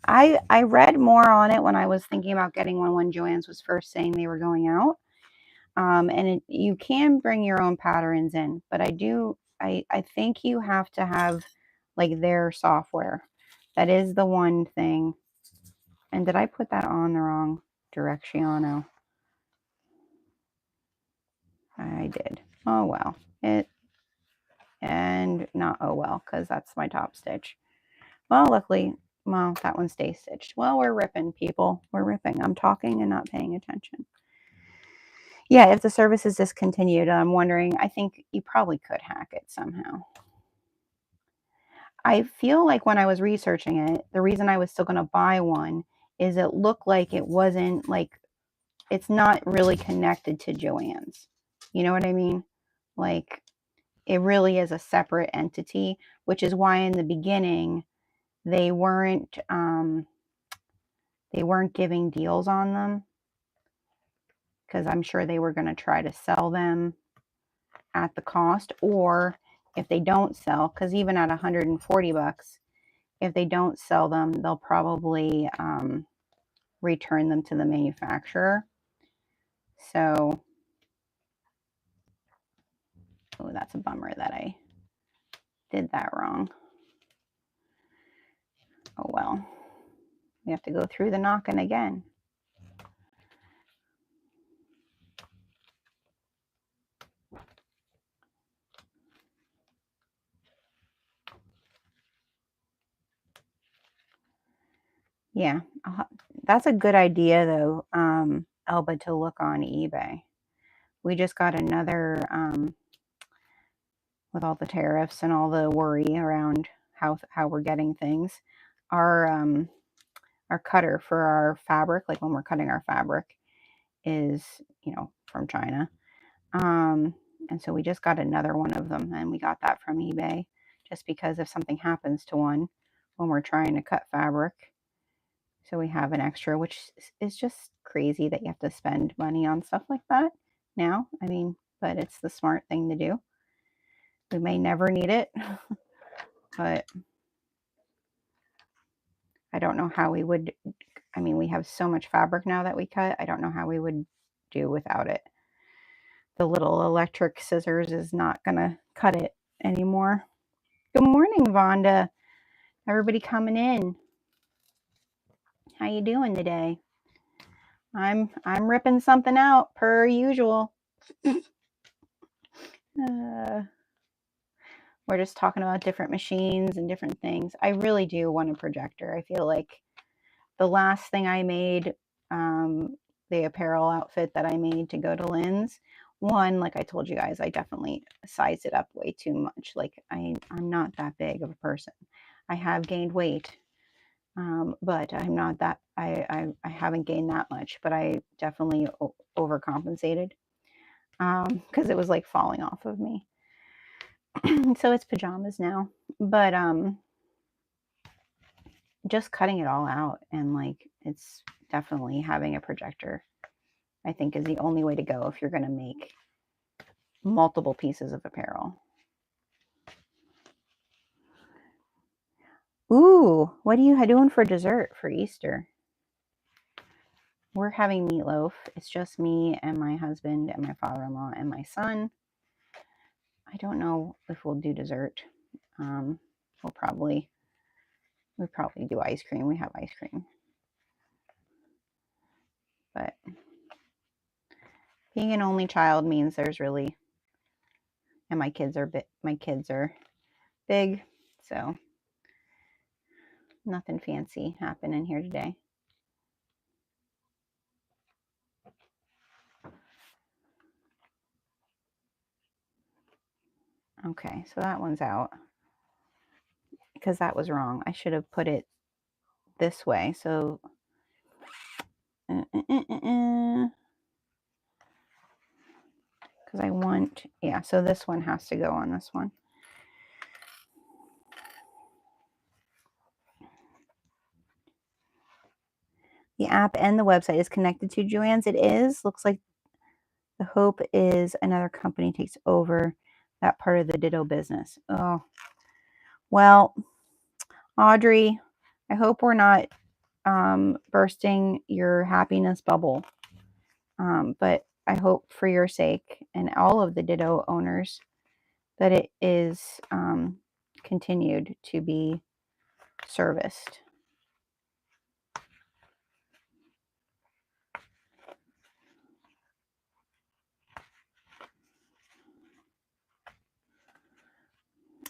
I read more on it when I was thinking about getting one when Joann's was first saying they were going out. And you can bring your own patterns in, but I think you have to have like their software. That is the one thing. And did I put that on the wrong direction? I did. Oh well. And not oh well, because that's my top stitch. Well, luckily, well, that one stays stitched. Well, we're ripping, people. We're ripping. I'm talking and not paying attention. Yeah, if the service is discontinued, I'm wondering, I think you probably could hack it somehow. I feel like when I was researching it, the reason I was still going to buy one is it looked like it wasn't like, it's not really connected to Joann's. You know what I mean? Like, it really is a separate entity, which is why in the beginning they weren't giving deals on them, because I'm sure they were going to try to sell them at the cost, or if they don't sell, because even at $140, if they don't sell them, they'll probably return them to the manufacturer. So, oh, that's a bummer that I did that wrong. Oh well, we have to go through the knocking again. Yeah, that's a good idea though, Elba, to look on eBay. We just got another, with all the tariffs and all the worry around how we're getting things. Our cutter for our fabric, like when we're cutting our fabric, is, from China. And so we just got another one of them, and we got that from eBay just because if something happens to one when we're trying to cut fabric. So we have an extra, which is just crazy that you have to spend money on stuff like that now. I mean, but it's the smart thing to do. We may never need it, but I don't know how we would. I mean, we have so much fabric now that we cut. I don't know how we would do without it. The little electric scissors is not going to cut it anymore. Good morning, Vonda. Everybody coming in. How you doing today? I'm ripping something out per usual. We're just talking about different machines and different things. I really do want a projector. I feel like the last thing I made, the apparel outfit that I made to go to Lynn's, one, like I told you guys, I definitely sized it up way too much. Like I'm not that big of a person. I have gained weight, but I'm not that, I haven't gained that much, but I definitely overcompensated because it was like falling off of me. So it's pajamas now, but just cutting it all out, and like it's definitely having a projector, I think, is the only way to go if you're going to make multiple pieces of apparel. Ooh, what are you doing for dessert for Easter? We're having meatloaf. It's just me and my husband and my father-in-law and my son. I don't know if we'll do dessert. We'll probably do ice cream. We have ice cream. But being an only child means there's really, and my kids are big, so nothing fancy happening here today. Okay, so that one's out because that was wrong. I should have put it this way. So because I want, yeah, so this one has to go on this one. The app and the website is connected to Joann's. It is. Looks like the hope is another company takes over that part of the Ditto business. Oh, well, Audrey, I hope we're not bursting your happiness bubble. But I hope for your sake and all of the Ditto owners that it is continued to be serviced.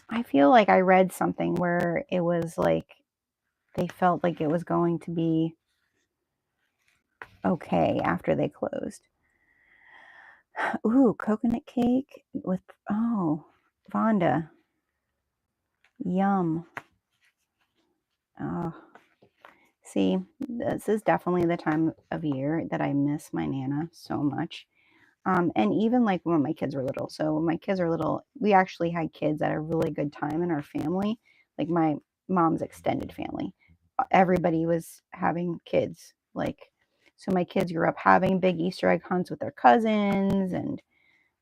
I feel like I read something where it was like they felt like it was going to be okay after they closed. Ooh, coconut cake with, oh, Vonda. Yum. See, this is definitely the time of year that I miss my Nana so much. And even like when my kids were little. So when my kids are little, we actually had kids at a really good time in our family, like my mom's extended family. Everybody was having kids. Like, so my kids grew up having big Easter egg hunts with their cousins and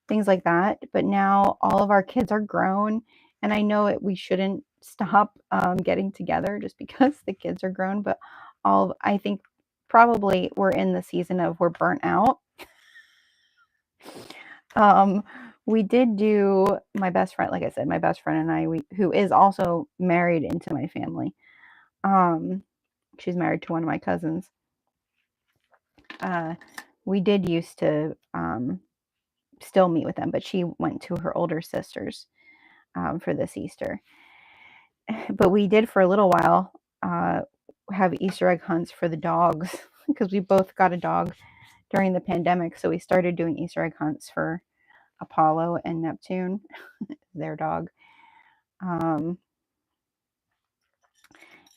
things like that. But now all of our kids are grown, and I know we shouldn't stop getting together just because the kids are grown. But I think probably we're in the season of we're burnt out. We did do my best friend, like I said, my best friend and I, who is also married into my family. She's married to one of my cousins. We did used to still meet with them, but she went to her older sisters for this Easter. But we did for a little while have Easter egg hunts for the dogs because we both got a dog during the pandemic. So we started doing Easter egg hunts for Apollo and Neptune, their dog. And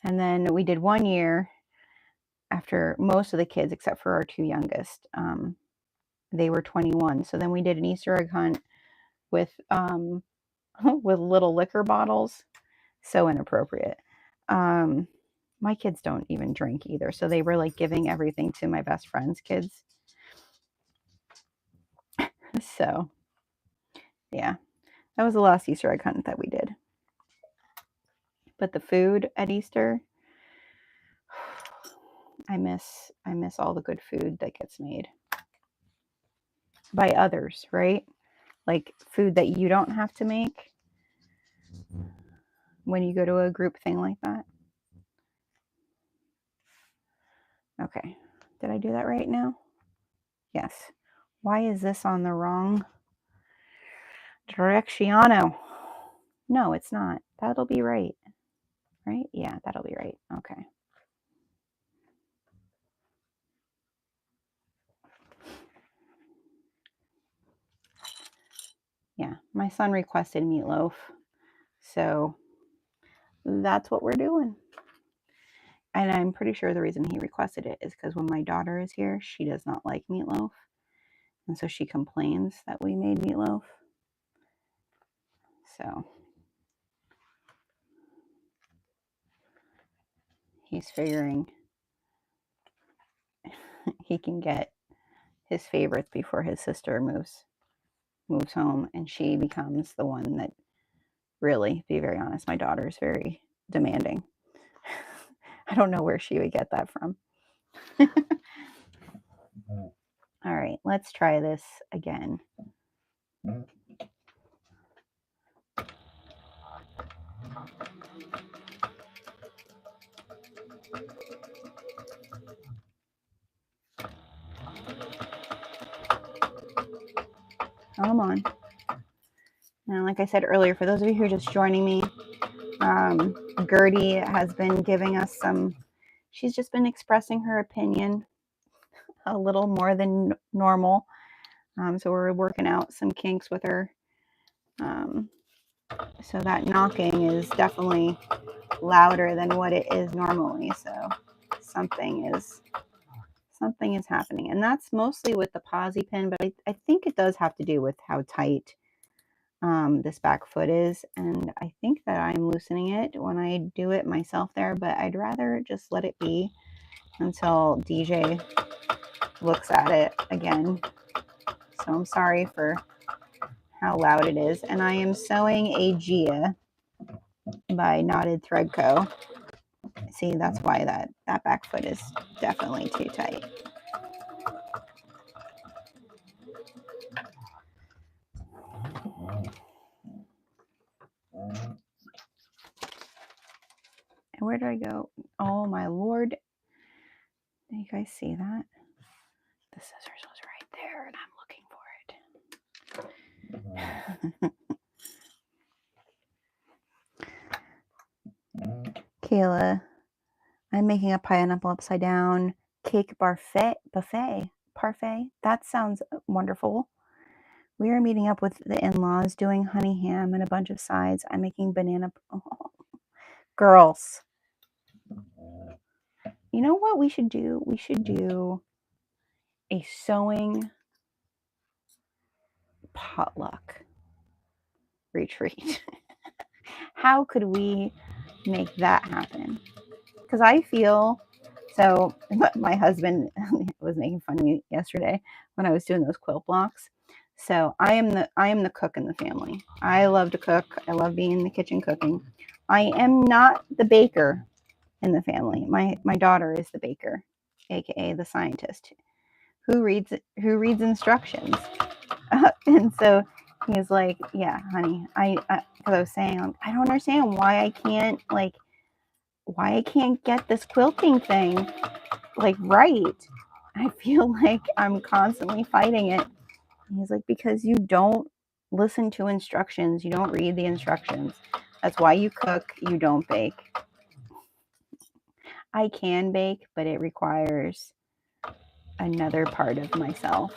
then we did 1 year after most of the kids, except for our two youngest, they were 21. So then we did an Easter egg hunt with with little liquor bottles. So inappropriate. My kids don't even drink either. So they were like giving everything to my best friend's kids. So yeah, that was the last Easter egg hunt that we did. But the food at Easter, I miss all the good food that gets made by others, right? Like food that you don't have to make when you go to a group thing like that. Okay. Did I do that right now? Yes. Why is this on the wrong directiono? No, it's not. That'll be right. Right? Yeah, that'll be right. Okay. Yeah, my son requested meatloaf. So that's what we're doing. And I'm pretty sure the reason he requested it is because when my daughter is here, she does not like meatloaf. And so she complains that we made meatloaf. So he's figuring he can get his favorites before his sister moves home, and she becomes the one that really, to be very honest, my daughter is very demanding. I don't know where she would get that from. All right, let's try this again. Come on. Now, like I said earlier, for those of you who are just joining me, Gertie has been giving us she's just been expressing her opinion a little more than normal. So we're working out some kinks with her. So that knocking is definitely louder than what it is normally. So something is happening. And that's mostly with the posi pin, but I think it does have to do with how tight this back foot is. And I think that I'm loosening it when I do it myself there, but I'd rather just let it be until DJ looks at it again. So I'm sorry for how loud it is. And I am sewing a Gia by Knotted Thread Co. See, that's why that back foot is definitely too tight. And where did I go? Oh my Lord. Do you guys see that? The scissors was right there and I'm looking for it. Kayla, I'm making a pineapple upside down cake parfait. That sounds wonderful. We are meeting up with the in-laws, doing honey ham and a bunch of sides. I'm making banana. Oh, girls, You know what we should do? We should do a sewing potluck retreat. How could we make that happen? Because I feel so. My husband was making fun of me yesterday when I was doing those quilt blocks. So I am the cook in the family. I love to cook. I love being in the kitchen cooking. I am not the baker in the family. My daughter is the baker, aka the scientist, who reads instructions. And so he's like, "Yeah, honey, because I was saying, I don't understand why I can't get this quilting thing like right. I feel like I'm constantly fighting it." And he's like, "Because you don't listen to instructions, you don't read the instructions. That's why you cook, you don't bake." I can bake, but it requires another part of myself.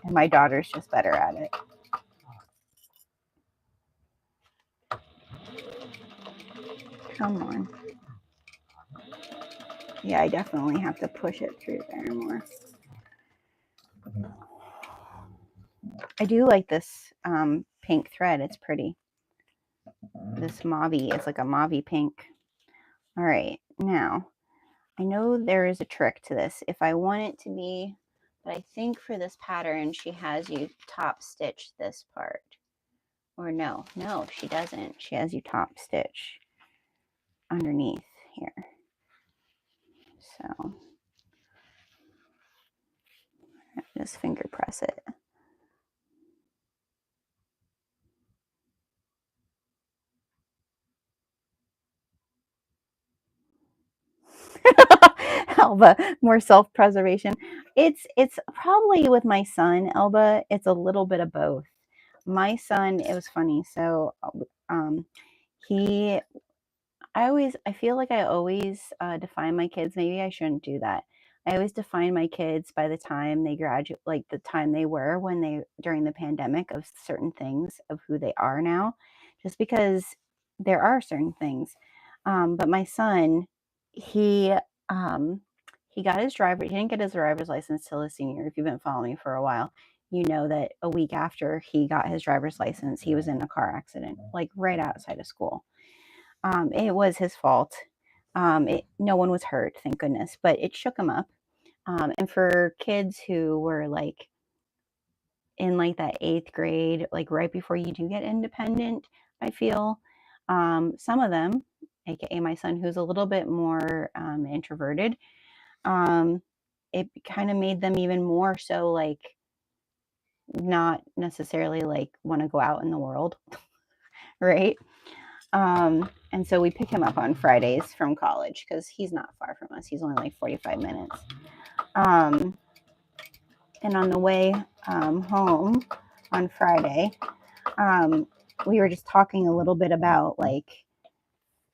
And my daughter's just better at it. Come on. Yeah, I definitely have to push it through there more. I do like this pink thread. It's pretty. This mauve, it's like a mauve pink. All right, now I know there is a trick to this. If I want it to be, but I think for this pattern, she has you top stitch this part. Or no, she doesn't. She has you top stitch underneath here. So just finger press it. Elba, more self-preservation. It's probably with my son, Elba, it's a little bit of both. My son, it was funny. So he I feel like I always define my kids. Maybe I shouldn't do that. I always define my kids by the time they graduate, like the time they were when they during the pandemic of certain things of who they are now, just because there are certain things. But my son, he um, he got his driver. He didn't get his driver's license till his senior. If you've been following me for a while, you know that a week after he got his driver's license, he was in a car accident, like right outside of school. It was his fault. No one was hurt, thank goodness, but it shook him up. And for kids who were like in like that eighth grade, like right before you do get independent, I feel some of them, aka my son, who's a little bit more introverted, it kind of made them even more so like not necessarily like want to go out in the world, right? And so we pick him up on Fridays from college because he's not far from us. He's only like 45 minutes. And on the way home on Friday, we were just talking a little bit about like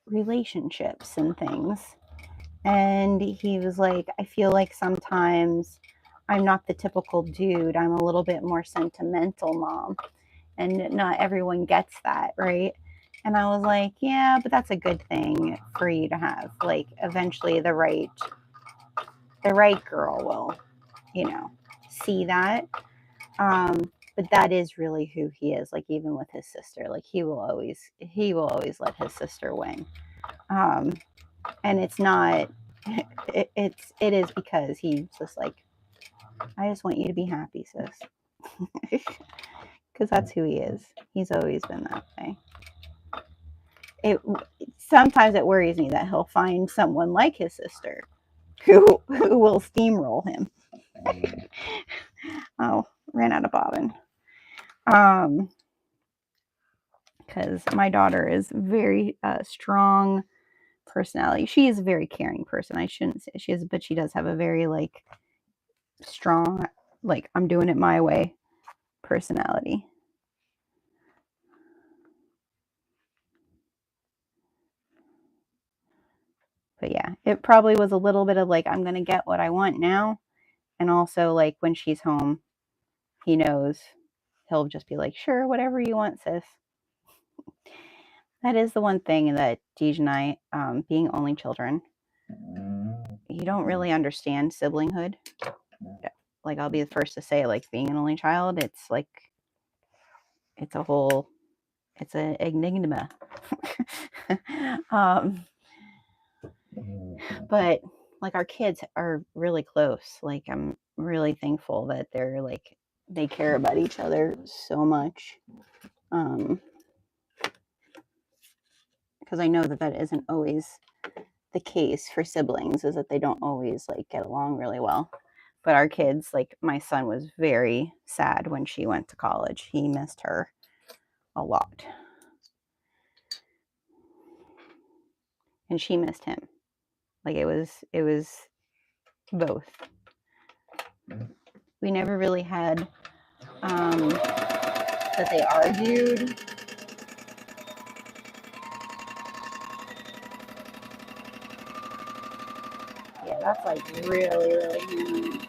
relationships and things. And he was like, I feel like sometimes I'm not the typical dude. I'm a little bit more sentimental mom. And not everyone gets that, right? And I was like, yeah, but that's a good thing for you to have. Like eventually the right girl will, see that. But that is really who he is. Like even with his sister, like he will always let his sister win. And it's not it is because he's just like, I just want you to be happy, sis. Because that's who he is. He's always been that way. It sometimes it worries me that he'll find someone like his sister who will steamroll him. Oh, ran out of bobbin. Because my daughter is very strong personality. She is a very caring person. I shouldn't say she is, but she does have a very like strong, like I'm doing it my way personality. But yeah, it probably was a little bit of like, I'm going to get what I want now. And also like when she's home, he knows he'll just be like, sure, whatever you want, sis. That is the one thing that Deej and I, being only children, you don't really understand siblinghood. Like, I'll be the first to say, like, being an only child, it's like, it's an enigma. But like, our kids are really close. Like, I'm really thankful that they're like, they care about each other so much. Because I know that isn't always the case for siblings, is that they don't always like get along really well. But our kids, like, my son was very sad when she went to college. He missed her a lot. And she missed him. Like, it was both. We never really had that they argued. Yeah, that's like really, really huge.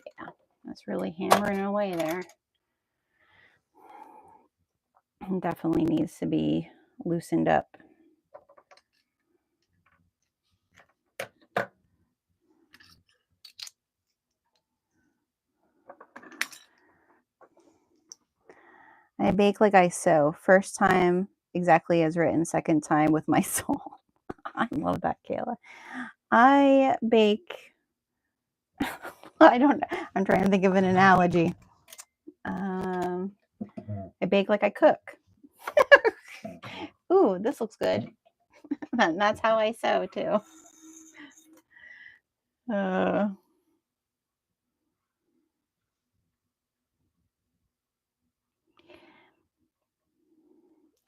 Yeah, that's really hammering away there. Definitely needs to be loosened up. I bake like I sew. First time exactly as written, second time with my soul. I love that, Kayla. I bake, I don't know. I'm trying to think of an analogy. I bake like I cook. Ooh, this looks good. And that's how I sew too.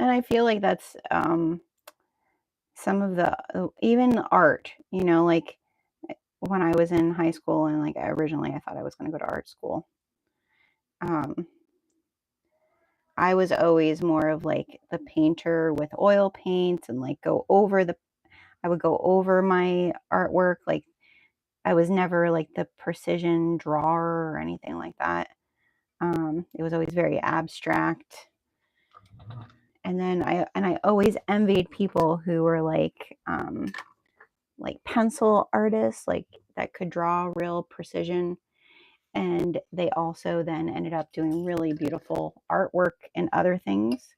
And I feel like that's some of the even art, you know, like when I was in high school and like originally I thought I was going to go to art school. I was always more of like the painter with oil paints and like I would go over my artwork. Like, I was never like the precision drawer or anything like that. It was always very abstract. And then I always envied people who were like pencil artists, like that could draw real precision. And they also then ended up doing really beautiful artwork and other things.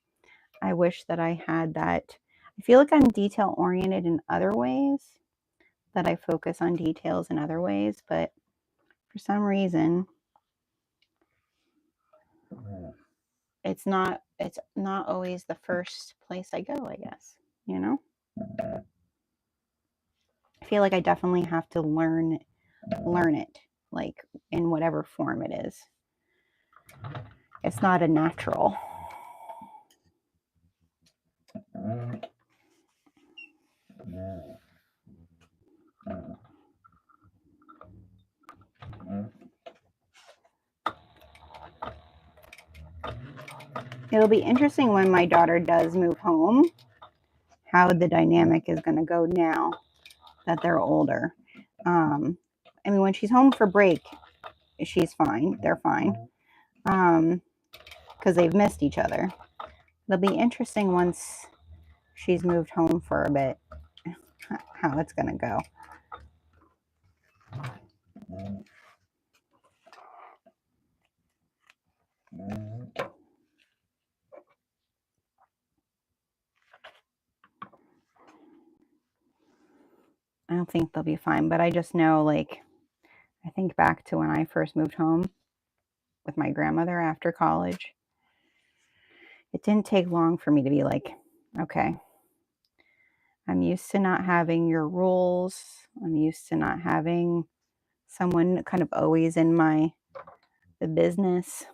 I wish that I had that. I feel like I'm detail oriented in other ways, that I focus on details in other ways, but for some reason it's not always the first place I go, I guess, you know? I feel like I definitely have to learn it, like in whatever form it is. It's not a natural. It'll be interesting when my daughter does move home, how the dynamic is going to go now that they're older. I mean, when she's home for break, she's fine. They're fine. Because they've missed each other. It'll be interesting once she's moved home for a bit, how it's going to go. I don't think they'll be fine, but I just know, like, I think back to when I first moved home with my grandmother after college. It didn't take long for me to be like, okay, I'm used to not having your rules. I'm used to not having someone kind of always in the business.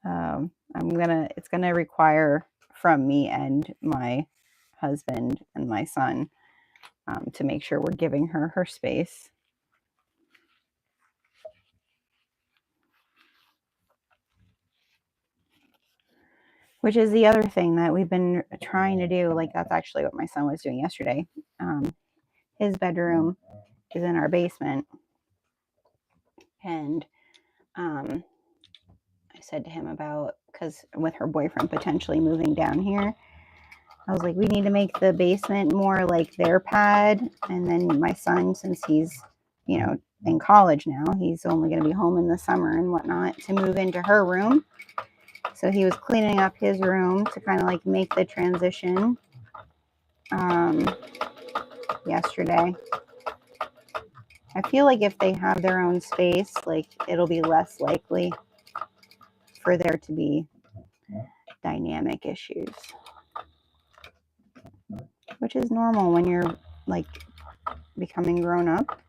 It's gonna require from me and my husband and my son to make sure we're giving her space. which is the other thing that we've been trying to do. Like, that's actually what my son was doing yesterday. His bedroom is in our basement. And I said to him about, because with her boyfriend potentially moving down here, I was like, we need to make the basement more like their pad. And then my son, since he's, you know, in college now, he's only going to be home in the summer and whatnot, to move into her room. So he was cleaning up his room to kind of like make the transition yesterday. I feel like if they have their own space, like it'll be less likely for there to be dynamic issues, which is normal when you're like becoming grown up,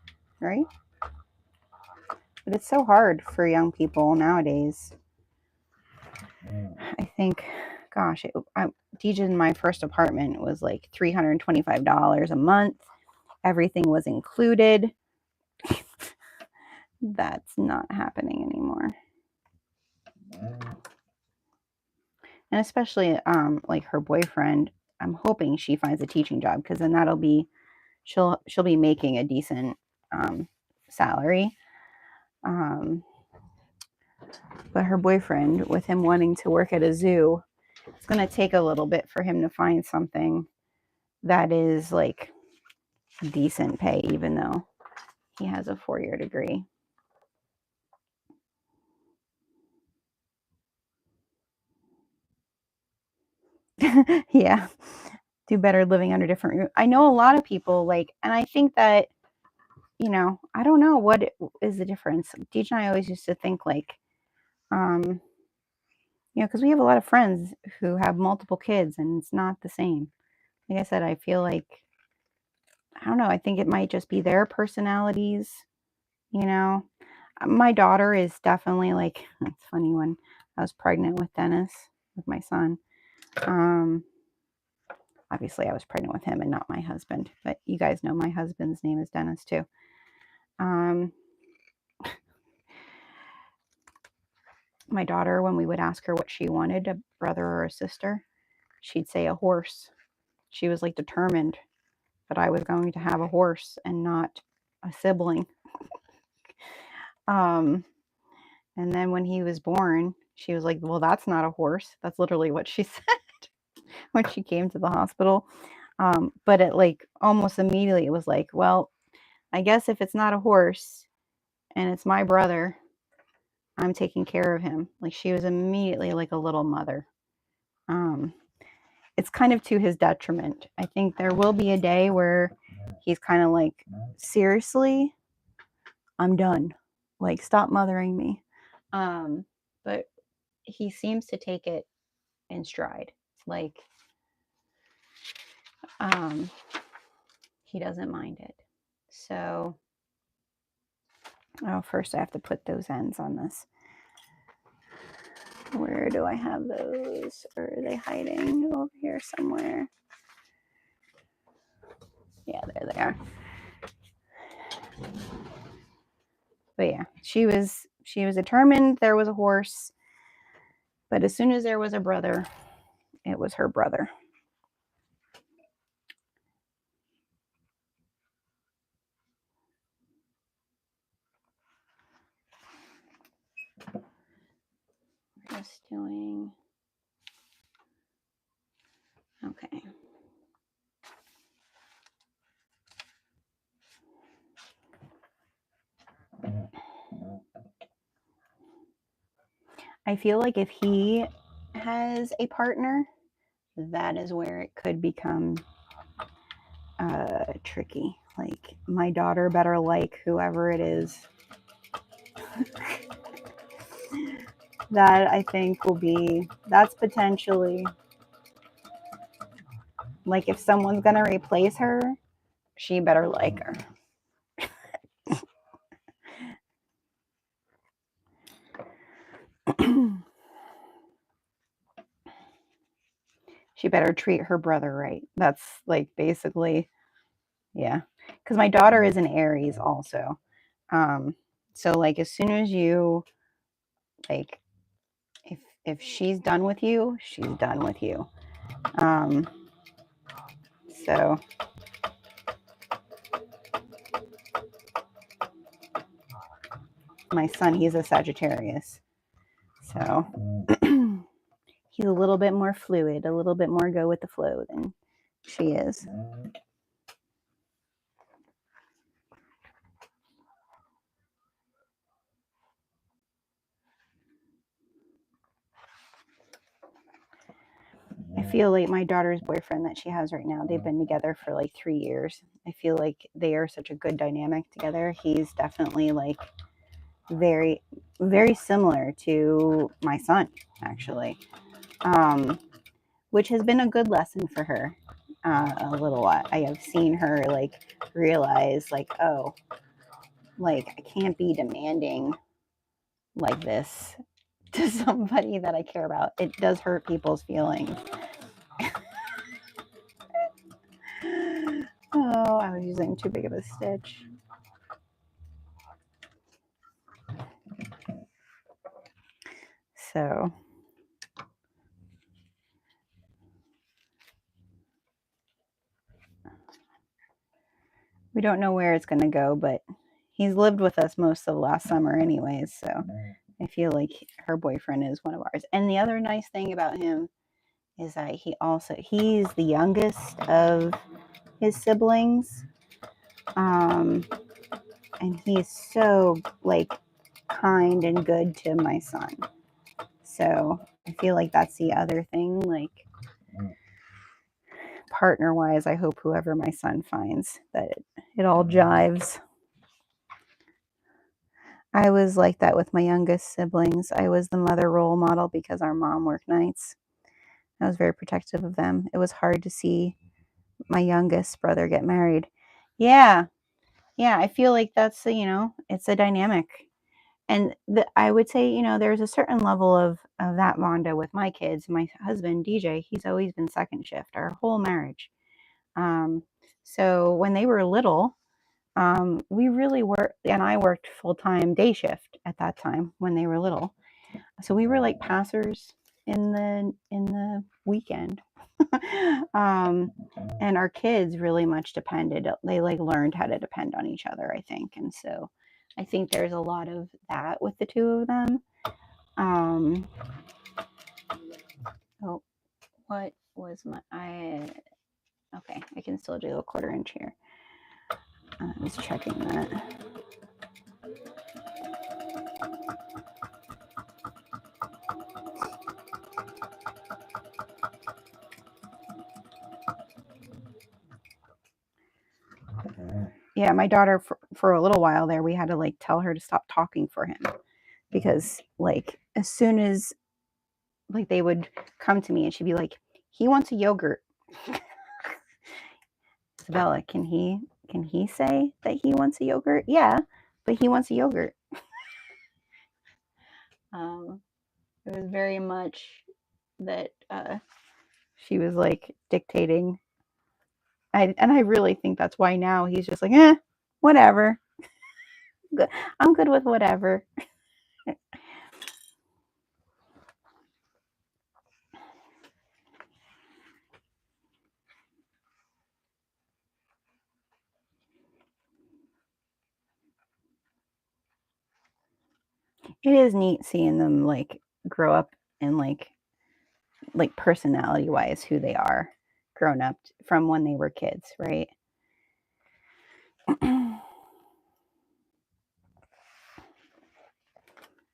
right? But it's so hard for young people nowadays. I think, gosh, DJ in my first apartment was like $325 a month. Everything was included. That's not happening anymore. And especially like her boyfriend, I'm hoping she finds a teaching job, because then that'll be, she'll be making a decent salary. But her boyfriend, with him wanting to work at a zoo, it's going to take a little bit for him to find something that is like decent pay, even though he has a 4-year degree. Yeah, do better living under different roofs. I know a lot of people like, and I think that, you know, I don't know what is the difference. Deej and I always used to think like, you know, because we have a lot of friends who have multiple kids, and it's not the same. Like I said, I feel like, I don't know, I think it might just be their personalities, you know. My daughter is definitely like, it's funny, when I was pregnant with Dennis, with my son, obviously I was pregnant with him and not my husband, but you guys know my husband's name is Dennis too. My daughter, when we would ask her what she wanted, a brother or a sister, she'd say a horse. She was like determined that I was going to have a horse and not a sibling. And then when he was born, she was like, well, that's not a horse. That's literally what she said when she came to the hospital. But it like almost immediately it was like, well, I guess if it's not a horse and it's my brother, I'm taking care of him. Like, she was immediately like a little mother. It's kind of to his detriment. I think there will be a day where he's kind of like, seriously, I'm done. Like, stop mothering me. But he seems to take it in stride. Like, he doesn't mind it. So, oh, first I have to put those ends on this. Where do I have those? Or are they hiding over here somewhere? Yeah, there they are. But yeah, she was determined there was a horse. But as soon as there was a brother, it was her brother. We're just doing, okay. I feel like if he has a partner, that is where it could become tricky. Like, my daughter better like whoever it is. That I think will be, that's potentially, like, if someone's gonna replace her, she better like her. She better treat her brother right. That's like basically, yeah. Because my daughter is an Aries also. So like, as soon as you, like, if she's done with you, she's done with you. So my son, he's a Sagittarius. So he's a little bit more fluid, a little bit more go with the flow than she is. I feel like my daughter's boyfriend that she has right now, they've been together for like 3 years. I feel like they are such a good dynamic together. He's definitely like very, very similar to my son, actually, which has been a good lesson for her. A little while. I have seen her like realize like, oh, like I can't be demanding like this to somebody that I care about. It does hurt people's feelings. Oh, I was using too big of a stitch. So we don't know where it's going to go, but he's lived with us most of last summer anyways. So I feel like her boyfriend is one of ours. And the other nice thing about him is that he's the youngest of his siblings. And he's so like kind and good to my son. So I feel like that's the other thing, like partner wise, I hope whoever my son finds that it all jives. I was like that with my youngest siblings. I was the mother role model because our mom worked nights. I was very protective of them. It was hard to see my youngest brother get married. Yeah. Yeah. I feel like that's, it's a dynamic. And I would say, there's a certain level of that, Vonda, with my kids. My husband, DJ, he's always been second shift our whole marriage. So when they were little, we really worked, and I worked full-time day shift at that time when they were little. So we were like passers in the weekend. And our kids really much depended. They like learned how to depend on each other, I think. And so I think there's a lot of that with the two of them. Oh, what was okay, I can still do a 1/4 inch here. I was checking that. Yeah, my daughter for a little while there, we had to like tell her to stop talking for him because like as soon as like they would come to me and she'd be like, he wants a yogurt. Isabella, can he say that he wants a yogurt? Yeah, but he wants a yogurt. It was very much that she was like dictating. And I really think that's why now he's just like, whatever. I'm good with whatever. It is neat seeing them like grow up and like personality wise who they are grown up from when they were kids, right? I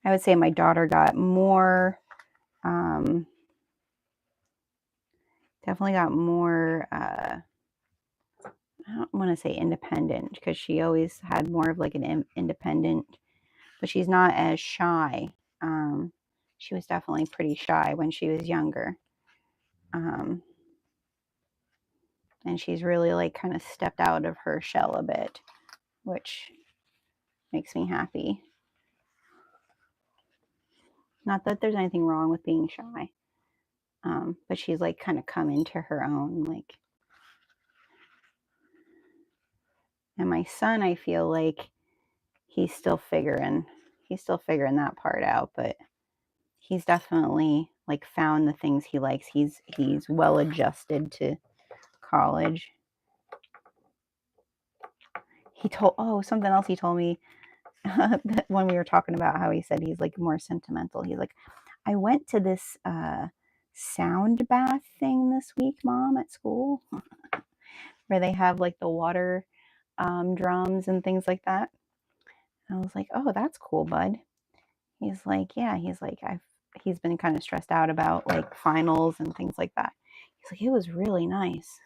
would say my daughter got more definitely got more I don't want to say independent because she always had more of like an independent, but she's not as shy. She was definitely pretty shy when she was younger. And she's really like kind of stepped out of her shell a bit, which makes me happy. Not that there's anything wrong with being shy, but she's like kind of come into her own, like. And my son, I feel like he's still figuring that part out, but he's definitely like found the things he likes. He's well adjusted to college. He told something else he told me when we were talking about how he said he's like more sentimental. He's like, I went to this sound bath thing this week, Mom, at school, where they have like the water drums and things like that. And I was like, oh, that's cool, bud. He's like, yeah. He's like, he's been kind of stressed out about like finals and things like that. He's like, it was really nice.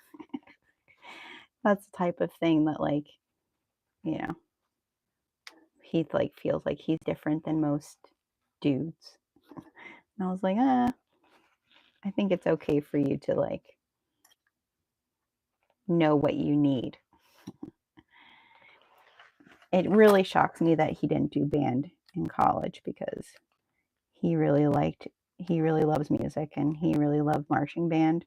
That's the type of thing that like, you know, he like feels like he's different than most dudes. And I was like, I think it's okay for you to like know what you need. It really shocks me that he didn't do band in college because he really loves music and he really loved marching band.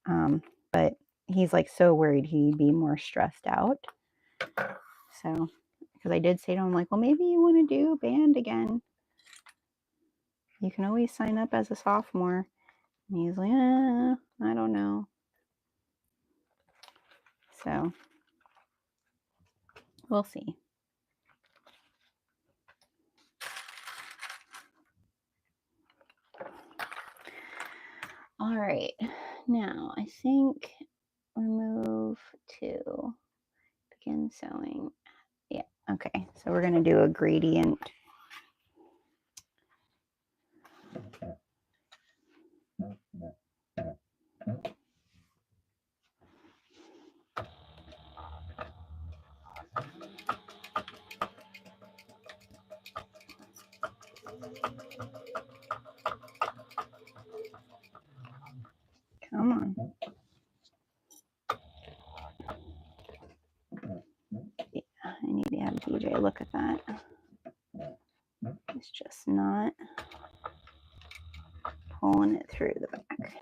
But he's like so worried he'd be more stressed out. So, because I did say to him, like, well, maybe you want to do band again. You can always sign up as a sophomore. And he's like, I don't know. So, we'll see. All right. Now, I think we move to begin sewing. Yeah. Okay. So, we're going to do a gradient. Come on. Yeah, I need to have DJ look at that. It's just not pulling it through the back.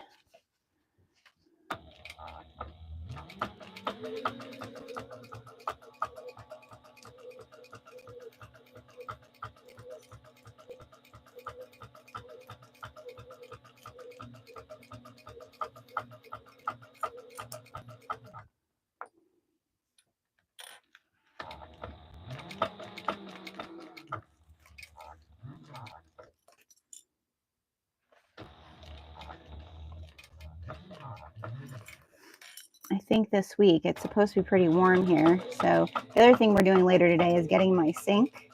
I think this week it's supposed to be pretty warm here. So the other thing we're doing later today is getting my sink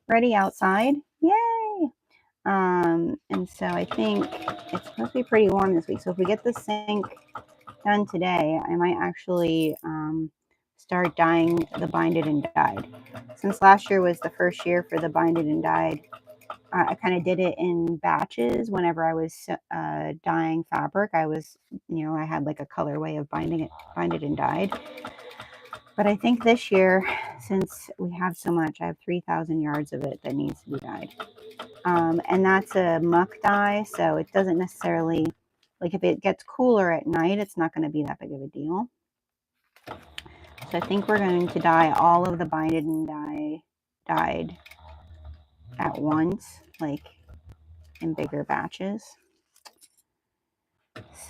ready outside. Yay! And so I think it's supposed to be pretty warm this week. So if we get the sink done today, I might actually start dyeing the binded and dyed. Since last year was the first year for the binded and dyed, I kind of did it in batches. Whenever I was dyeing fabric, I was, I had like a colorway of binded and dyed. But I think this year, since we have so much, I have 3,000 yards of it that needs to be dyed. And that's a muck dye, so it doesn't necessarily, like if it gets cooler at night, it's not going to be that big of a deal. So I think we're going to dye all of the binded and dyed at once, like in bigger batches.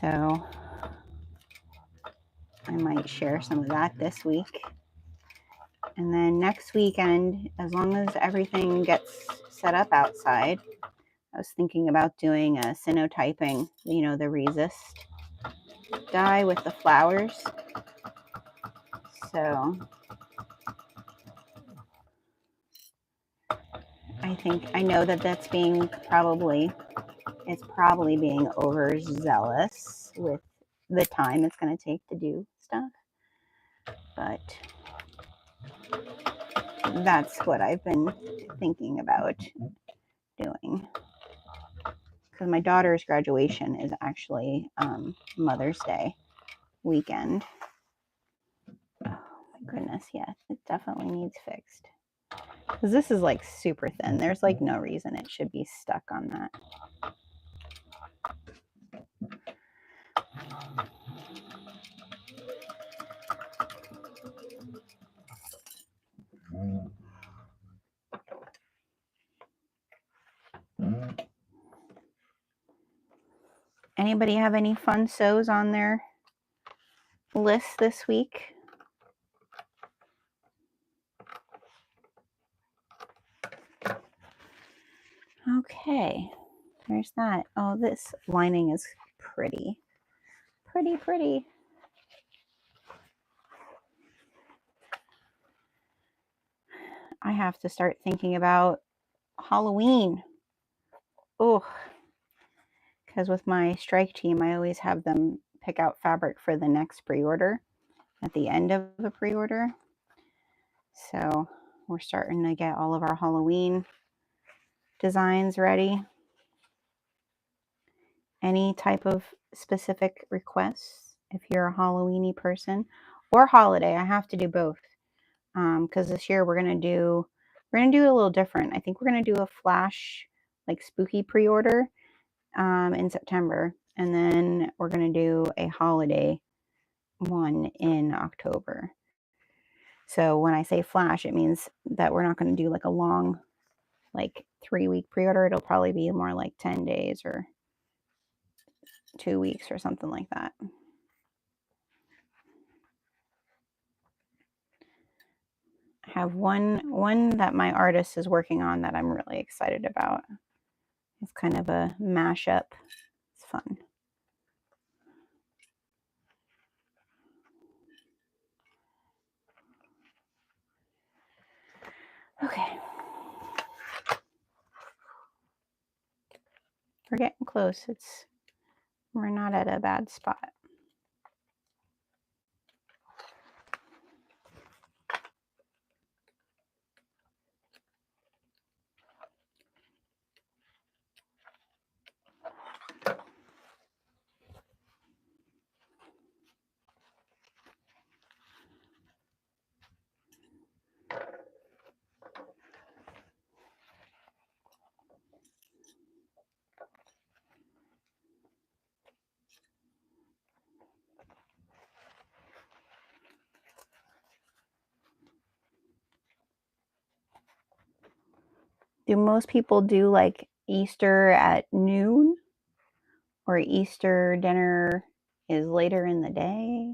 So I might share some of that this week. And then next weekend, as long as everything gets set up outside, I was thinking about doing a cynotyping, the resist dye with the flowers. So I know that that's it's probably being overzealous with the time it's going to take to do stuff. But that's what I've been thinking about doing. Because my daughter's graduation is actually Mother's Day weekend. Oh my goodness, yeah, it definitely needs fixed. Because this is like super thin. There's like no reason it should be stuck on that. Anybody have any fun sews on their list this week? Okay, there's that. Oh, this lining is pretty. Pretty, pretty. I have to start thinking about Halloween. Oh, because with my strike team, I always have them pick out fabric for the next pre-order at the end of the pre-order. So we're starting to get all of our Halloween designs ready. Any type of specific requests if you're a Halloweeny person or holiday. I have to do both because this year we're gonna do it a little different. I think we're gonna do a flash like spooky pre-order in September, and then we're gonna do a holiday one in October. So when I say flash, it means that we're not going to do like a long, like 3-week pre-order. It'll probably be more like 10 days or 2 weeks or something like that. I have one that my artist is working on that I'm really excited about. It's kind of a mashup. It's fun. Okay. We're getting close. We're not at a bad spot. Do most people do like Easter at noon, or Easter dinner is later in the day?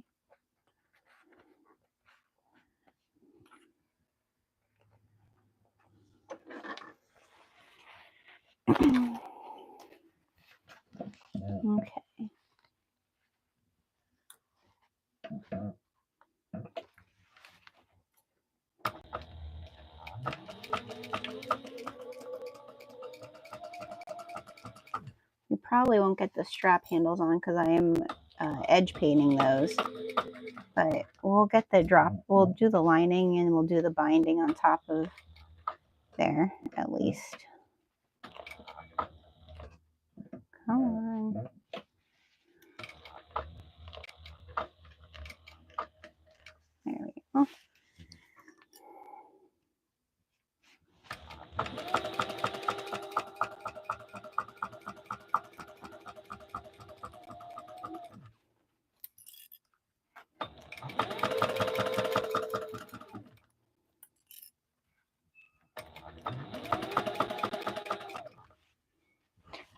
Okay. You probably won't get the strap handles on because I am edge painting those, but we'll get the drop. We'll do the lining and we'll do the binding on top of there at least. Come on. There we go.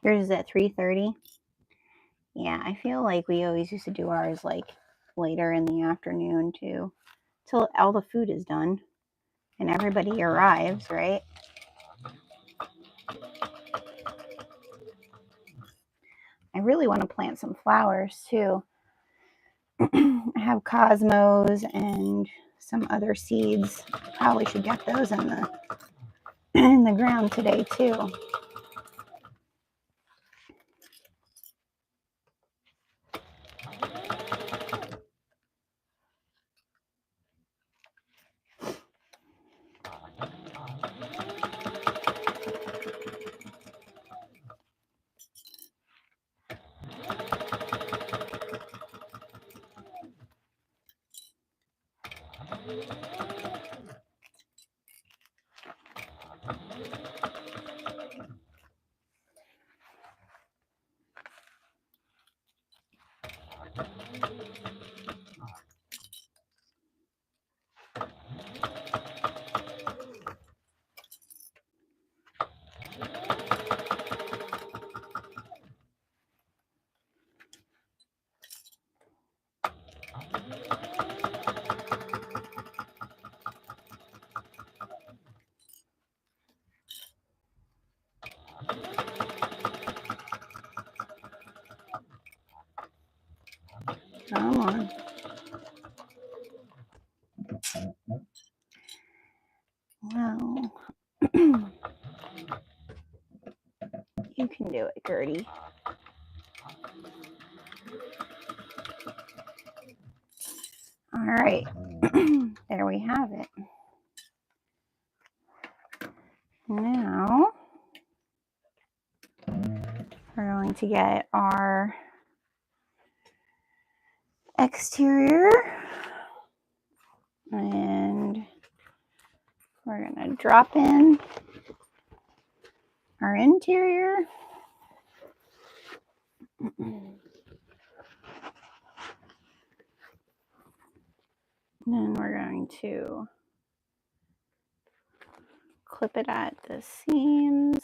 Yours is at 3:30. Yeah, I feel like we always used to do ours like later in the afternoon too, till all the food is done and everybody arrives, right? I really want to plant some flowers too. I have cosmos and some other seeds. Probably should get those in the ground today too. Come on. Well, you can do it, Gertie. All right. There we have it. Now we're going to get our exterior and we're going to drop in our interior. And then we're going to clip it at the seams.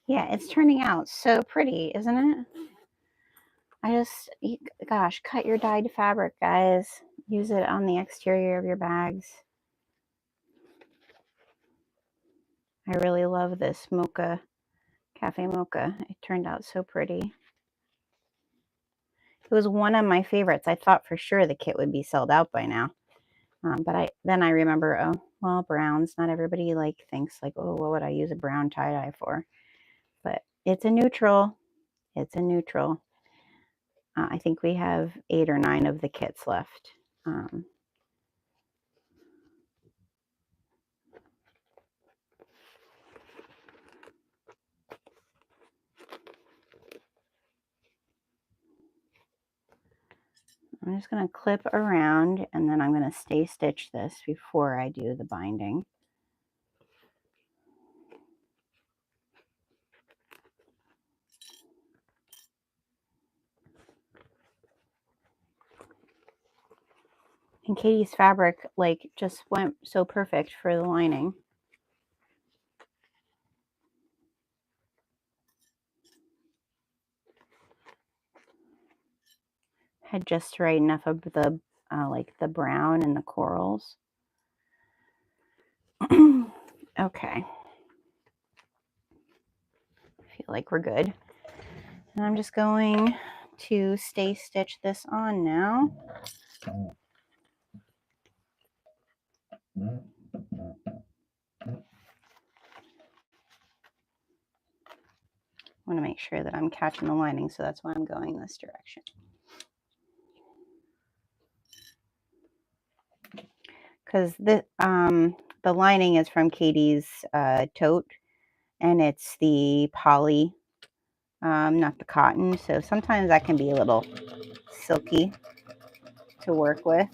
Yeah, it's turning out so pretty, isn't it? Gosh, cut your dyed fabric, guys. Use it on the exterior of your bags. I really love this mocha, cafe mocha. It turned out so pretty. It was one of my favorites. I thought for sure the kit would be sold out by now. But then I remember, oh, well, browns. Not everybody thinks oh, what would I use a brown tie-dye for? But it's a neutral. It's a neutral. I think we have 8 or 9 of the kits left. I'm just going to clip around and then I'm going to stay stitch this before I do the binding. And Katie's fabric just went so perfect for the lining. Had just right enough of the the brown and the corals. Okay. I feel like we're good. And I'm just going to stay stitch this on now. I want to make sure that I'm catching the lining, so that's why I'm going this direction. Because the lining is from Katie's tote, and it's the poly, not the cotton. So sometimes that can be a little silky to work with.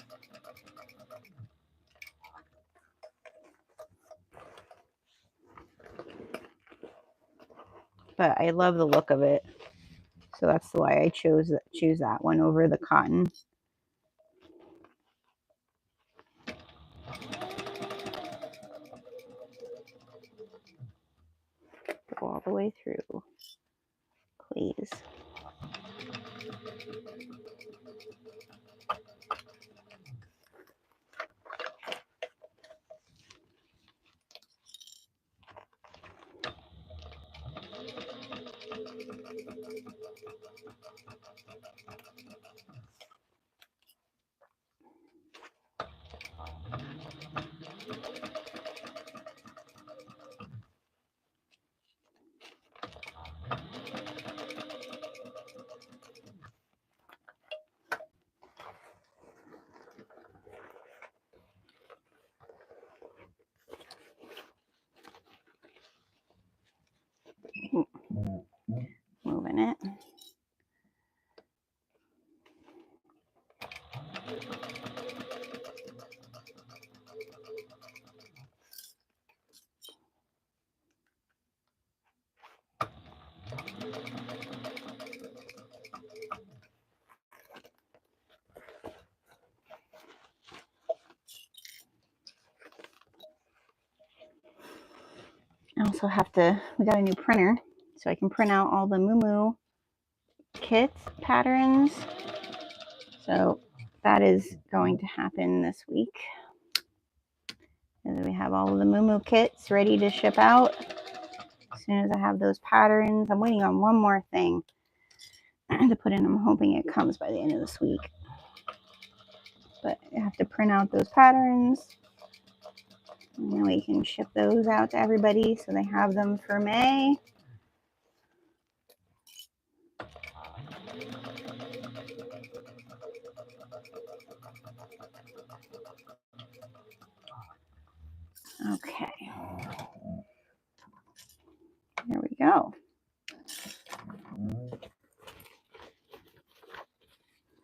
But I love the look of it. So that's why I choose that one over the cotton. Go all the way through, please. Moving it. I also have to, we got a new printer. so I can print out all the Moo kits patterns. So that is going to happen this week. And we have all of the Moo kits ready to ship out. As soon as I have those patterns, I'm waiting on one more thing to put in. I'm hoping it comes by the end of this week. But I have to print out those patterns. And then we can ship those out to everybody so they have them for May. Okay.